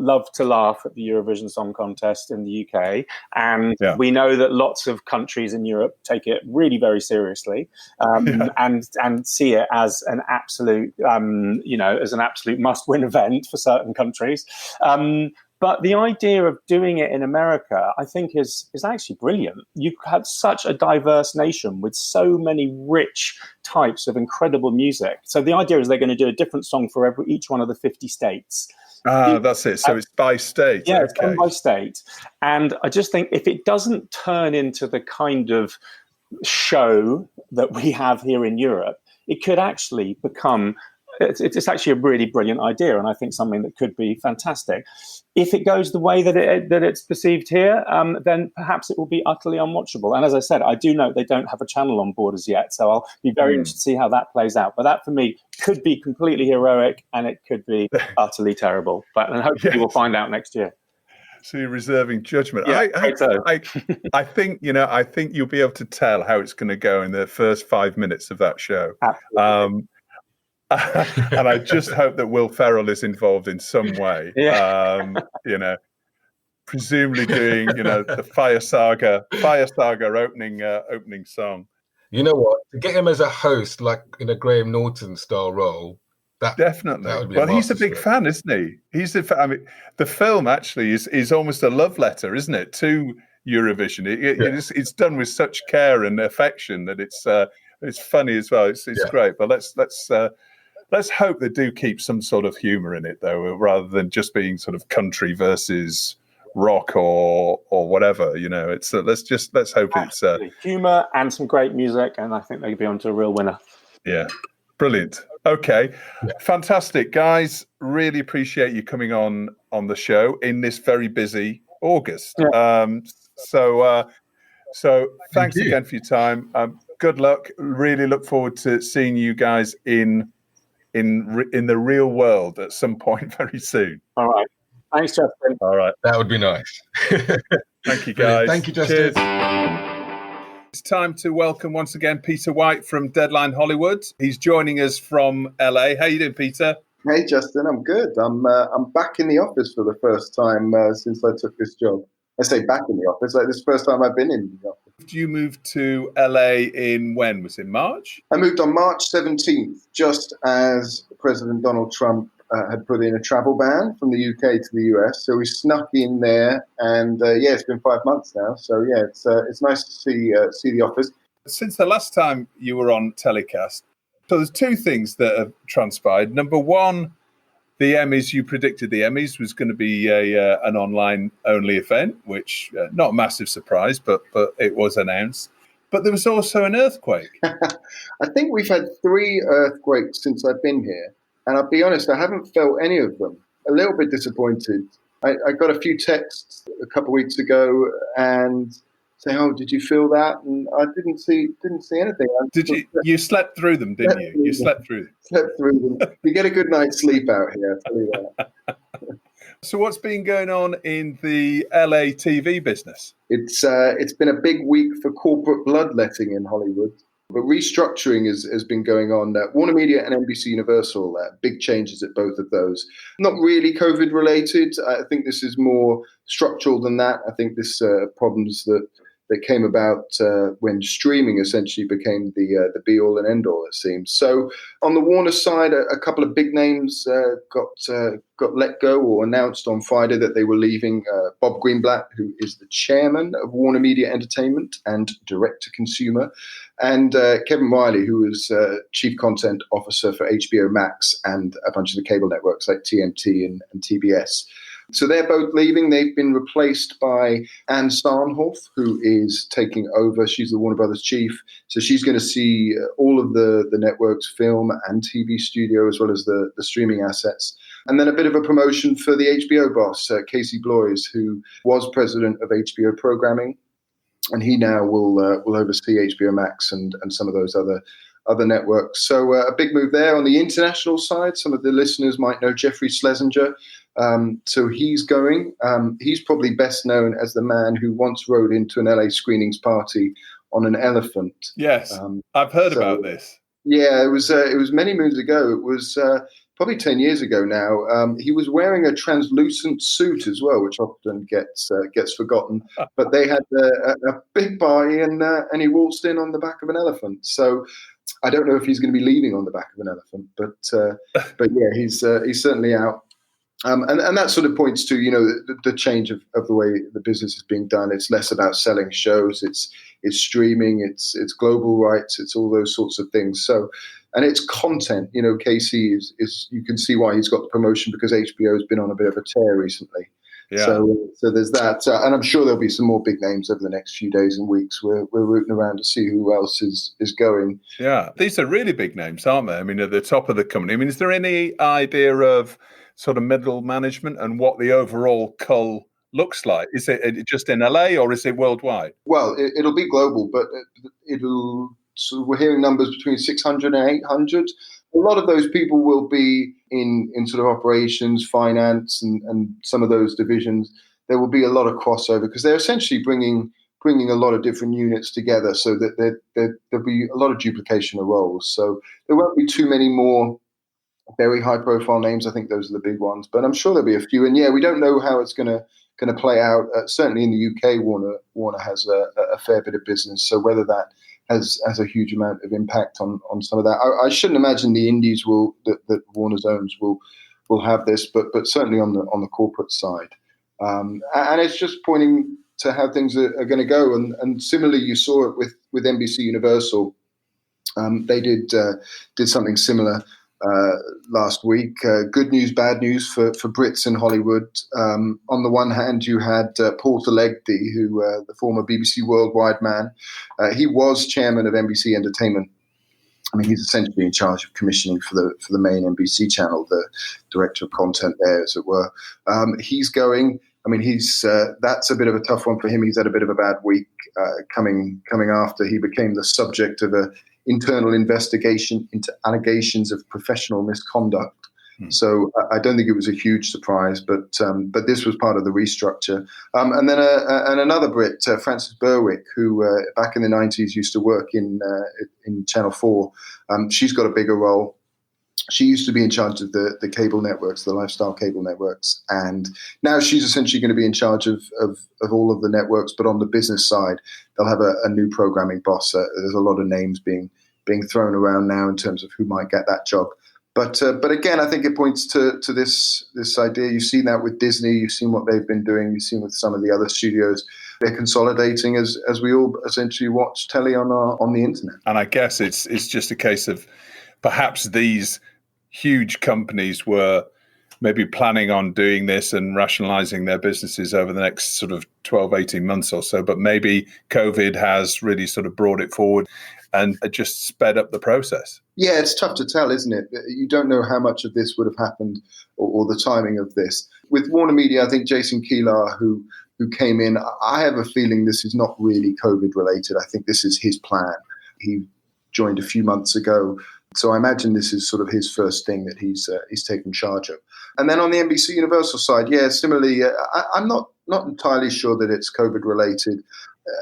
love to laugh at the Eurovision Song Contest in the UK, and we know that lots of countries in Europe take it really very seriously, and see it as an absolute, must-win event for certain countries. But the idea of doing it in America, I think, is actually brilliant. You have such a diverse nation with so many rich types of incredible music. So the idea is they're going to do a different song for each one of the 50 states. That's it. So it's by state. Yeah, it's done by state. And I just think if it doesn't turn into the kind of show that we have here in Europe, it could actually become... It's actually a really brilliant idea, and I think something that could be fantastic. If it goes the way that it's perceived here, then perhaps it will be utterly unwatchable. And as I said, I do note they don't have a channel on board as yet, so I'll be very interested to see how that plays out. But that, for me, could be completely heroic, and it could be utterly terrible. And hopefully we'll find out next year. So you're reserving judgment. Yeah, I think you'll be able to tell how it's going to go in the first 5 minutes of that show. Absolutely. And I just hope that Will Ferrell is involved in some way. Presumably doing, the Fire Saga opening song. You know what? To get him as a host, like in a Graham Norton style role, definitely. That would be he's a big fan, isn't he? The film actually is almost a love letter, isn't it, to Eurovision? It's done with such care and affection that it's funny as well. It's great. But let's hope they do keep some sort of humour in it, though, rather than just being sort of country versus rock or whatever. Let's hope it's humour and some great music, and I think they'll be on to a real winner. Yeah, brilliant. Okay, fantastic, guys. Really appreciate you coming on the show in this very busy August. So thanks again for your time. Good luck. Really look forward to seeing you guys in the real world at some point very soon. All right. Thanks, Justin. All right. That would be nice. Thank you, guys. Thank you, Justin. Cheers. It's time to welcome once again Peter White from Deadline Hollywood. He's joining us from LA. How you doing, Peter? Hey, Justin. I'm good. I'm back in the office for the first time since I took this job. I say back in the office, like this is the first time I've been in the office. You moved to LA when? Was it March? I moved on March 17th, just as President Donald Trump had put in a travel ban from the UK to the US. So we snuck in there, and it's been 5 months now. So it's nice to see the office. Since the last time you were on TellyCast, so there's two things that have transpired. Number one, the Emmys, you predicted the Emmys was going to be an online-only event, which not a massive surprise, but it was announced. But there was also an earthquake. I think we've had 3 earthquakes since I've been here. And I'll be honest, I haven't felt any of them. A little bit disappointed. I got a few texts a couple of weeks ago and saying, "Oh, did you feel that?" And I didn't see anything. Did you? You slept through them, didn't you? You slept through them. Slept through them. You get a good night's sleep out here, I'll tell you that. So what's been going on in the LA TV business? It's been a big week for corporate bloodletting in Hollywood. But restructuring has been going on. Warner Media and NBC Universal, big changes at both of those. Not really COVID related. I think this is more structural than that. I think this problems that came about when streaming essentially became the be all and end all, it seems. So on the Warner side, a couple of big names got let go or announced on Friday that they were leaving. Bob Greenblatt, who is the chairman of Warner Media Entertainment and direct-to-consumer, and Kevin Riley, who was chief content officer for HBO Max and a bunch of the cable networks like TNT and TBS. So they're both leaving. They've been replaced by Anne Starnhoff, who is taking over. She's the Warner Brothers chief. So she's going to see all of the network's film and TV studio, as well as the streaming assets. And then a bit of a promotion for the HBO boss, Casey Bloys, who was president of HBO programming. And he now will oversee HBO Max and some of those other networks. So a big move there. On the international side, some of the listeners might know Jeffrey Schlesinger. So he's going. He's probably best known as the man who once rode into an LA screenings party on an elephant. Yes, I've heard about this. Yeah, it was many moons ago. It was probably 10 years ago now. He was wearing a translucent suit as well, which often gets forgotten. But they had a big party, and he waltzed in on the back of an elephant. So I don't know if he's going to be leaving on the back of an elephant, but yeah, he's certainly out. And that sort of points to, the change of the way the business is being done. It's less about selling shows. It's streaming. It's global rights. It's all those sorts of things. So, and it's content. Casey is you can see why he's got the promotion, because HBO has been on a bit of a tear recently. Yeah. So there's that, and I'm sure there'll be some more big names over the next few days and weeks. We're rooting around to see who else is going. Yeah, these are really big names, aren't they? I mean, at the top of the company. I mean, is there any idea of sort of middle management and what the overall cull looks like? Is it just in LA or is it worldwide? Well, it'll be global, but so we're hearing numbers between 600 and 800. A lot of those people will be in sort of operations, finance, and some of those divisions. There will be a lot of crossover because they're essentially bringing a lot of different units together, so that there'll be a lot of duplication of roles. So there won't be too many more very high-profile names. I think those are the big ones, but I'm sure there'll be a few. And yeah, we don't know how it's going to play out. Certainly in the UK, Warner has a fair bit of business, so whether that has a huge amount of impact on some of that. I shouldn't imagine the indies that Warner's owns will have this, but certainly on the corporate side, and it's just pointing to how things are going to go. And similarly, you saw it with NBC Universal. They did something similar last week. Good news, bad news for Brits in Hollywood. On the one hand, you had Paul Telegdi, who the former BBC Worldwide man. He was chairman of NBC Entertainment. I mean, he's essentially in charge of commissioning for the main NBC channel, the director of content there, as it were. He's going. I mean, that's a bit of a tough one for him. He's had a bit of a bad week coming after he became the subject of a internal investigation into allegations of professional misconduct. So I don't think it was a huge surprise, but this was part of the restructure. And then another Brit, Frances Berwick, who back in the 90s used to work in Channel 4. She's got a bigger role. She used to be in charge of the cable networks, the lifestyle cable networks, and now she's essentially going to be in charge of all of the networks. But on the business side, they'll have a new programming boss. There's a lot of names being thrown around now in terms of who might get that job. But again, I think it points to this idea. You've seen that with Disney. You've seen what they've been doing. You've seen with some of the other studios. They're consolidating as we all essentially watch telly on the internet. And I guess it's just a case of perhaps these huge companies were maybe planning on doing this and rationalizing their businesses over the next sort of 12, 18 months or so. But maybe COVID has really sort of brought it forward and just sped up the process. Yeah, it's tough to tell, isn't it? You don't know how much of this would have happened or the timing of this. With Warner Media, I think Jason Kilar, who came in, I have a feeling this is not really COVID related. I think this is his plan. He joined a few months ago. So I imagine this is sort of his first thing that he's taken charge of. And then on the NBC Universal side, yeah, similarly, I'm not entirely sure that it's COVID related.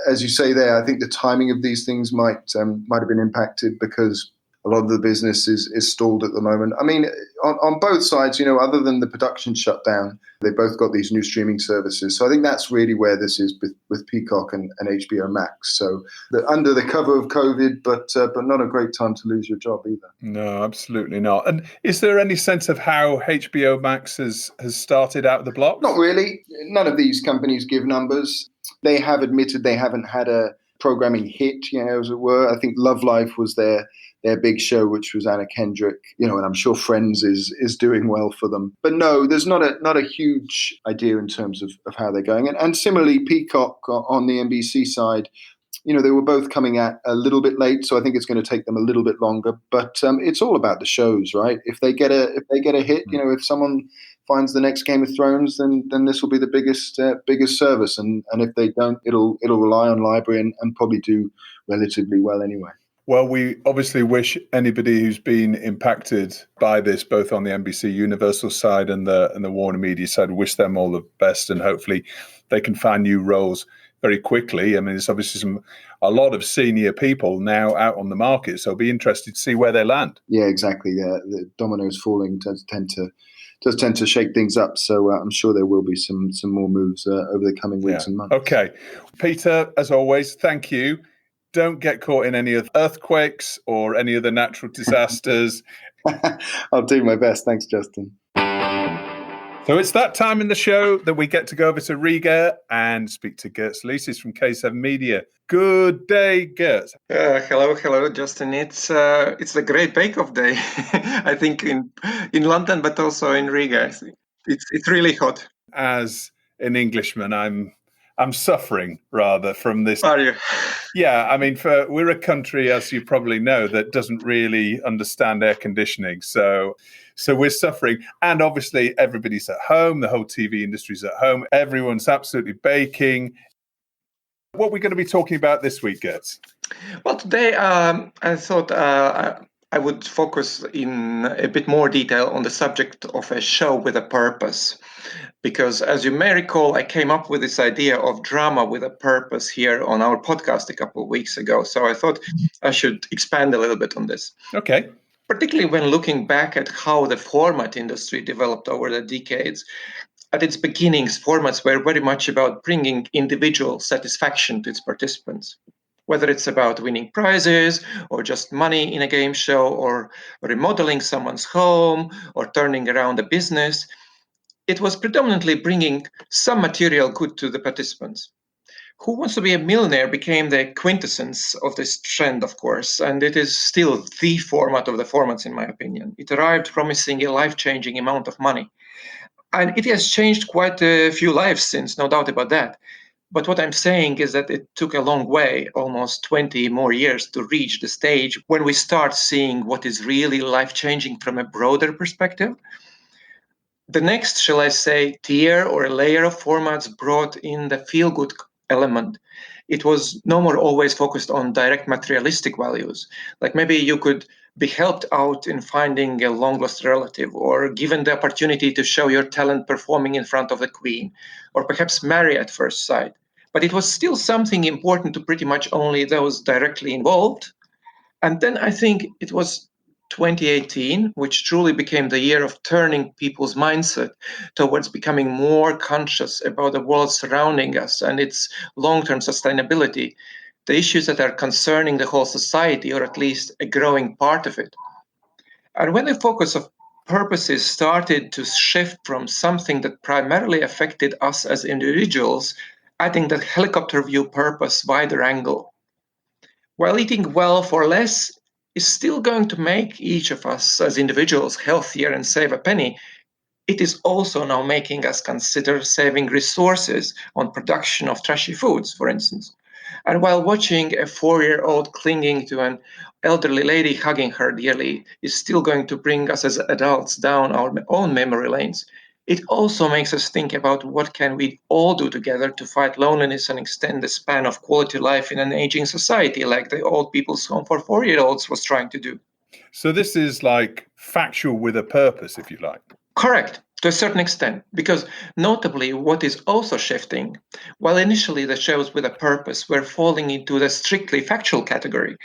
As you say there, I think the timing of these things might have been impacted because a lot of the business is stalled at the moment. I mean, on both sides, other than the production shutdown, they've both got these new streaming services. So I think that's really where this is with Peacock and HBO Max. So they're under the cover of COVID, but not a great time to lose your job either. No, absolutely not. And is there any sense of how HBO Max has started out of the blocks? Not really. None of these companies give numbers. They have admitted they haven't had a programming hit, as it were. I think Love Life was their big show, which was Anna Kendrick, and I'm sure Friends is doing well for them. But no, there's not a huge idea in terms of how they're going. And similarly, Peacock on the NBC side, they were both coming at a little bit late, so I think it's going to take them a little bit longer. But it's all about the shows, right? If they get a hit, if someone finds the next Game of Thrones, then this will be the biggest service. And if they don't, it'll rely on library and probably do relatively well anyway. Well, we obviously wish anybody who's been impacted by this, both on the NBC Universal side and the Warner Media side, wish them all the best, and hopefully they can find new roles very quickly. I mean, there's obviously a lot of senior people now out on the market, so I'll be interested to see where they land. Yeah, exactly. The dominoes falling does tend to shake things up. So I'm sure there will be some more moves over the coming weeks and months. Okay, Peter, as always, thank you. Don't get caught in any of the earthquakes or any of the natural disasters. I'll do my best. Thanks, Justin. So it's that time in the show that we get to go over to Riga and speak to Girts Licis from K7 Media. Good day, Girts. Hello, Justin. It's the Great Bake-Off Day, I think in London, but also in Riga. It's really hot. As an Englishman, I'm suffering rather from this. Are you? Yeah, I mean, we're a country, as you probably know, that doesn't really understand air conditioning. So we're suffering. And obviously, everybody's at home. The whole TV industry's at home. Everyone's absolutely baking. What are we going to be talking about this week, Girts? Well, today I thought I would focus in a bit more detail on the subject of a show with a purpose. Because as you may recall, I came up with this idea of drama with a purpose here on our podcast a couple of weeks ago. So I thought I should expand a little bit on this. Okay. Particularly when looking back at how the format industry developed over the decades. At its beginnings, formats were very much about bringing individual satisfaction to its participants. Whether it's about winning prizes or just money in a game show or remodeling someone's home or turning around a business, it was predominantly bringing some material good to the participants. Who Wants to Be a Millionaire became the quintessence of this trend, of course, and it is still the format of the formats, in my opinion. It arrived promising a life-changing amount of money. And it has changed quite a few lives since, no doubt about that. But what I'm saying is that it took a long way, almost 20 more years, to reach the stage when we start seeing what is really life-changing from a broader perspective. The next, shall I say, tier or a layer of formats brought in the feel-good element. It was no more always focused on direct materialistic values. Like maybe you could be helped out in finding a long-lost relative, or given the opportunity to show your talent performing in front of the Queen, or perhaps marry at first sight. But it was still something important to pretty much only those directly involved. And then I think it was 2018, which truly became the year of turning people's mindset towards becoming more conscious about the world surrounding us and its long-term sustainability, the issues that are concerning the whole society, or at least a growing part of it. And when the focus of purposes started to shift from something that primarily affected us as individuals, adding the helicopter view purpose wider angle. While eating well for less is still going to make each of us as individuals healthier and save a penny, it is also now making us consider saving resources on production of trashy foods, for instance. And while watching a 4-year-old clinging to an elderly lady hugging her dearly is still going to bring us as adults down our own memory lanes, it also makes us think about what can we all do together to fight loneliness and extend the span of quality life in an aging society, like the Old People's Home for 4-year-olds was trying to do. So this is like factual with a purpose, if you like. Correct, to a certain extent, because notably what is also shifting, while initially the shows with a purpose were falling into the strictly factual category,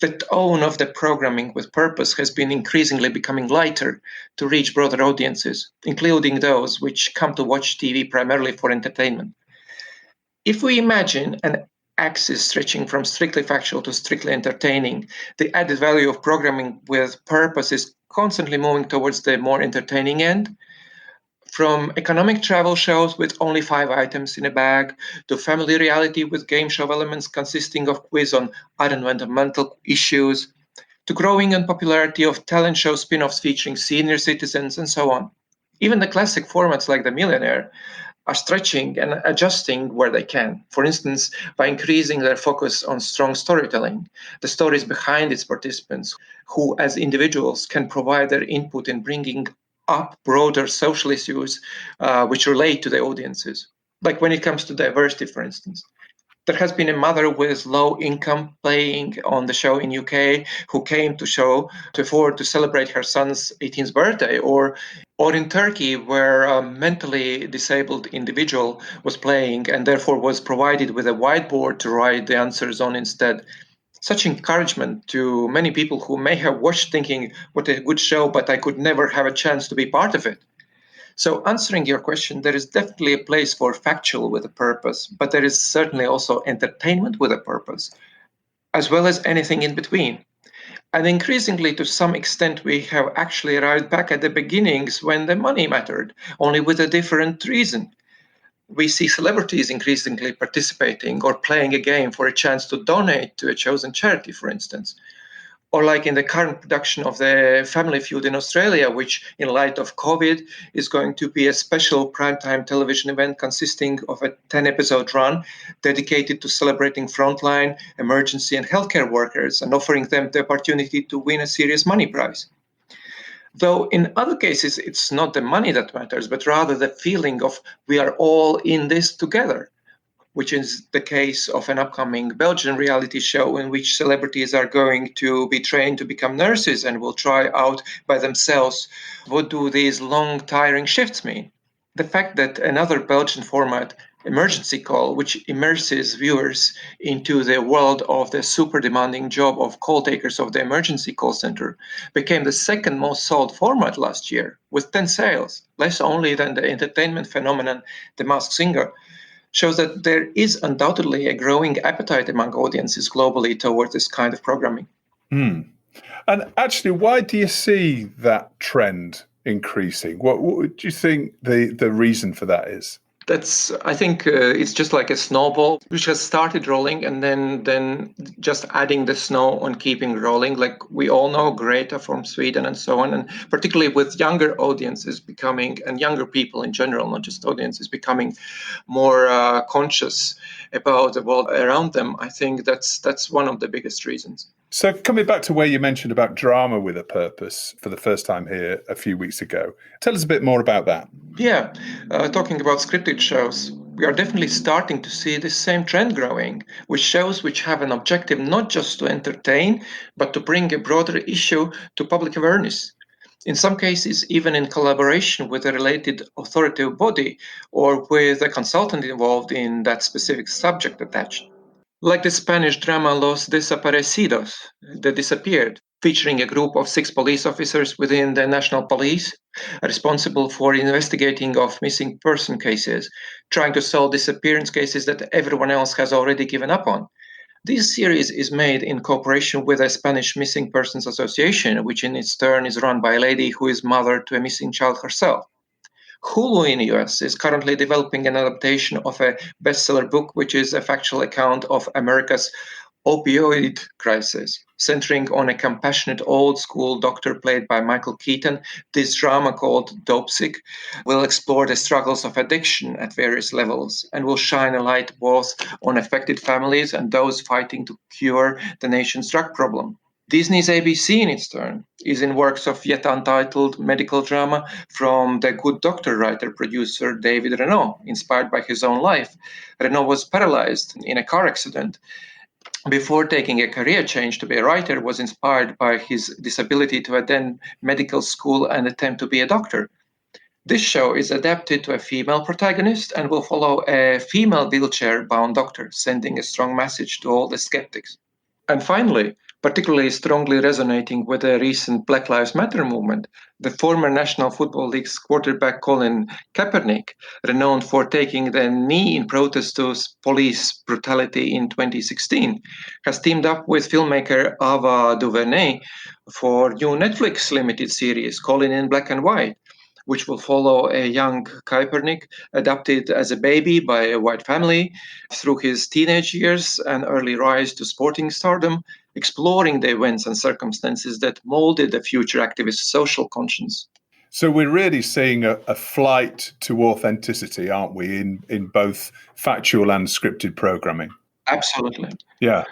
the tone of the programming with purpose has been increasingly becoming lighter to reach broader audiences, including those which come to watch TV primarily for entertainment. If we imagine an axis stretching from strictly factual to strictly entertaining, the added value of programming with purpose is constantly moving towards the more entertaining end. From economic travel shows with only 5 items in a bag, to family reality with game show elements consisting of quiz on environmental issues, to growing unpopularity of talent show spin-offs featuring senior citizens, and so on. Even the classic formats like The Millionaire are stretching and adjusting where they can. For instance, by increasing their focus on strong storytelling, the stories behind its participants, who as individuals can provide their input in bringing up broader social issues which relate to the audiences. Like when it comes to diversity, for instance. There has been a mother with low income playing on the show in UK who came to show to afford to celebrate her son's 18th birthday, or in Turkey, where a mentally disabled individual was playing and therefore was provided with a whiteboard to write the answers on instead. Such encouragement to many people who may have watched thinking, what a good show, but I could never have a chance to be part of it. So answering your question, there is definitely a place for factual with a purpose, but there is certainly also entertainment with a purpose, as well as anything in between. And increasingly, to some extent, we have actually arrived back at the beginnings when the money mattered, only with a different reason. We see celebrities increasingly participating or playing a game for a chance to donate to a chosen charity, for instance. Or like in the current production of the Family Feud in Australia, which in light of COVID is going to be a special primetime television event consisting of a 10-episode run dedicated to celebrating frontline, emergency and healthcare workers and offering them the opportunity to win a serious money prize. Though in other cases, it's not the money that matters, but rather the feeling of we are all in this together, which is the case of an upcoming Belgian reality show in which celebrities are going to be trained to become nurses and will try out by themselves what do these long, tiring shifts mean. The fact that another Belgian format, Emergency Call, which immerses viewers into the world of the super demanding job of call takers of the emergency call center, became the second most sold format last year, with 10 sales, less only than the entertainment phenomenon The Masked Singer, shows that there is undoubtedly a growing appetite among audiences globally towards this kind of programming. And actually, why do you see that trend increasing? What do you think the reason for that is? I think it's just like a snowball which has started rolling and then just adding the snow on keeping rolling. Like we all know Greta from Sweden and so on, and particularly with younger audiences becoming, and younger people in general, not just audiences, becoming more conscious about the world around them. I think that's one of the biggest reasons. So coming back to where you mentioned about drama with a purpose for the first time here a few weeks ago, tell us a bit more about that. Yeah, talking about scripted shows, we are definitely starting to see this same trend growing, with shows which have an objective not just to entertain, but to bring a broader issue to public awareness. In some cases, even in collaboration with a related authoritative body or with a consultant involved in that specific subject attached. Like the Spanish drama Los Desaparecidos, The Disappeared, featuring a group of 6 police officers within the national police responsible for investigating of missing person cases, trying to solve disappearance cases that everyone else has already given up on. This series is made in cooperation with the Spanish Missing Persons Association, which in its turn is run by a lady who is mother to a missing child herself. Hulu in the US is currently developing an adaptation of a bestseller book, which is a factual account of America's opioid crisis. Centering on a compassionate old-school doctor played by Michael Keaton, this drama called Dopesick will explore the struggles of addiction at various levels and will shine a light both on affected families and those fighting to cure the nation's drug problem. Disney's ABC, in its turn, is in works of yet untitled medical drama from The Good Doctor writer-producer David Renault, inspired by his own life. Renault was paralyzed in a car accident. Before taking a career change to be a writer, was inspired by his disability to attend medical school and attempt to be a doctor. This show is adapted to a female protagonist and will follow a female wheelchair-bound doctor, sending a strong message to all the skeptics. And finally, particularly strongly resonating with the recent Black Lives Matter movement, the former National Football League's quarterback Colin Kaepernick, renowned for taking the knee in protest to police brutality in 2016, has teamed up with filmmaker Ava DuVernay for new Netflix limited series Colin in Black and White, which will follow a young Kaepernick adopted as a baby by a white family through his teenage years and early rise to sporting stardom, exploring the events and circumstances that molded the future activist's social conscience. So we're really seeing a flight to authenticity, aren't we, in both factual and scripted programming? Absolutely. Yeah.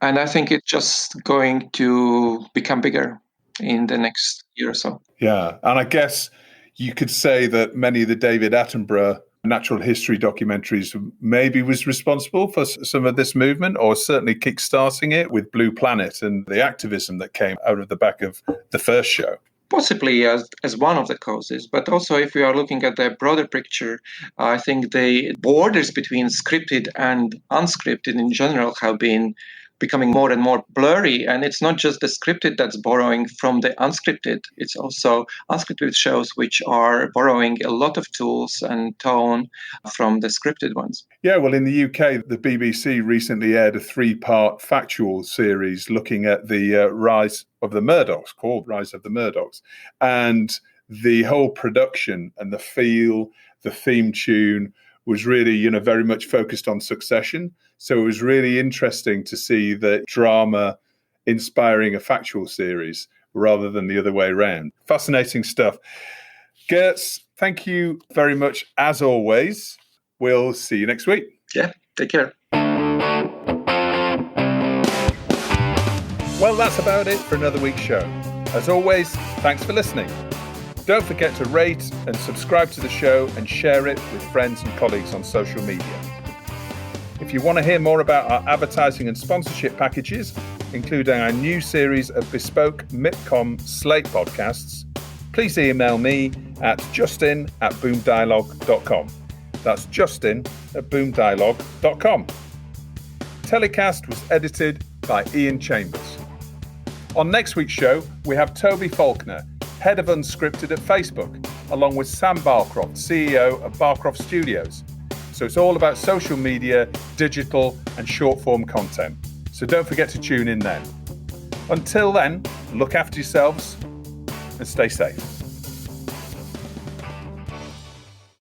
And I think it's just going to become bigger in the next year or so. Yeah. And I guess you could say that many of the David Attenborough natural history documentaries maybe was responsible for some of this movement, or certainly kickstarting it with Blue Planet and the activism that came out of the back of the first show. Possibly as one of the causes, but also if we are looking at the broader picture, I think the borders between scripted and unscripted in general have been becoming more and more blurry. And it's not just the scripted that's borrowing from the unscripted. It's also unscripted shows which are borrowing a lot of tools and tone from the scripted ones. Yeah, well, in the UK, the BBC recently aired a 3-part factual series looking at the rise of the Murdochs, called Rise of the Murdochs. And the whole production and the feel, the theme tune was really, very much focused on Succession. So it was really interesting to see the drama inspiring a factual series rather than the other way around. Fascinating stuff. Girts, thank you very much as always. We'll see you next week. Yeah, take care. Well, that's about it for another week's show. As always, thanks for listening. Don't forget to rate and subscribe to the show and share it with friends and colleagues on social media. If you want to hear more about our advertising and sponsorship packages, including our new series of bespoke MIPCOM Slate podcasts, please email me at justin@boomdialogue.com. That's justin@boomdialogue.com. TellyCast was edited by Ian Chambers. On next week's show, we have Toby Faulkner, head of Unscripted at Facebook, along with Sam Barcroft, CEO of Barcroft Studios. So it's all about social media, digital and short form content. So don't forget to tune in then. Until then, look after yourselves and stay safe.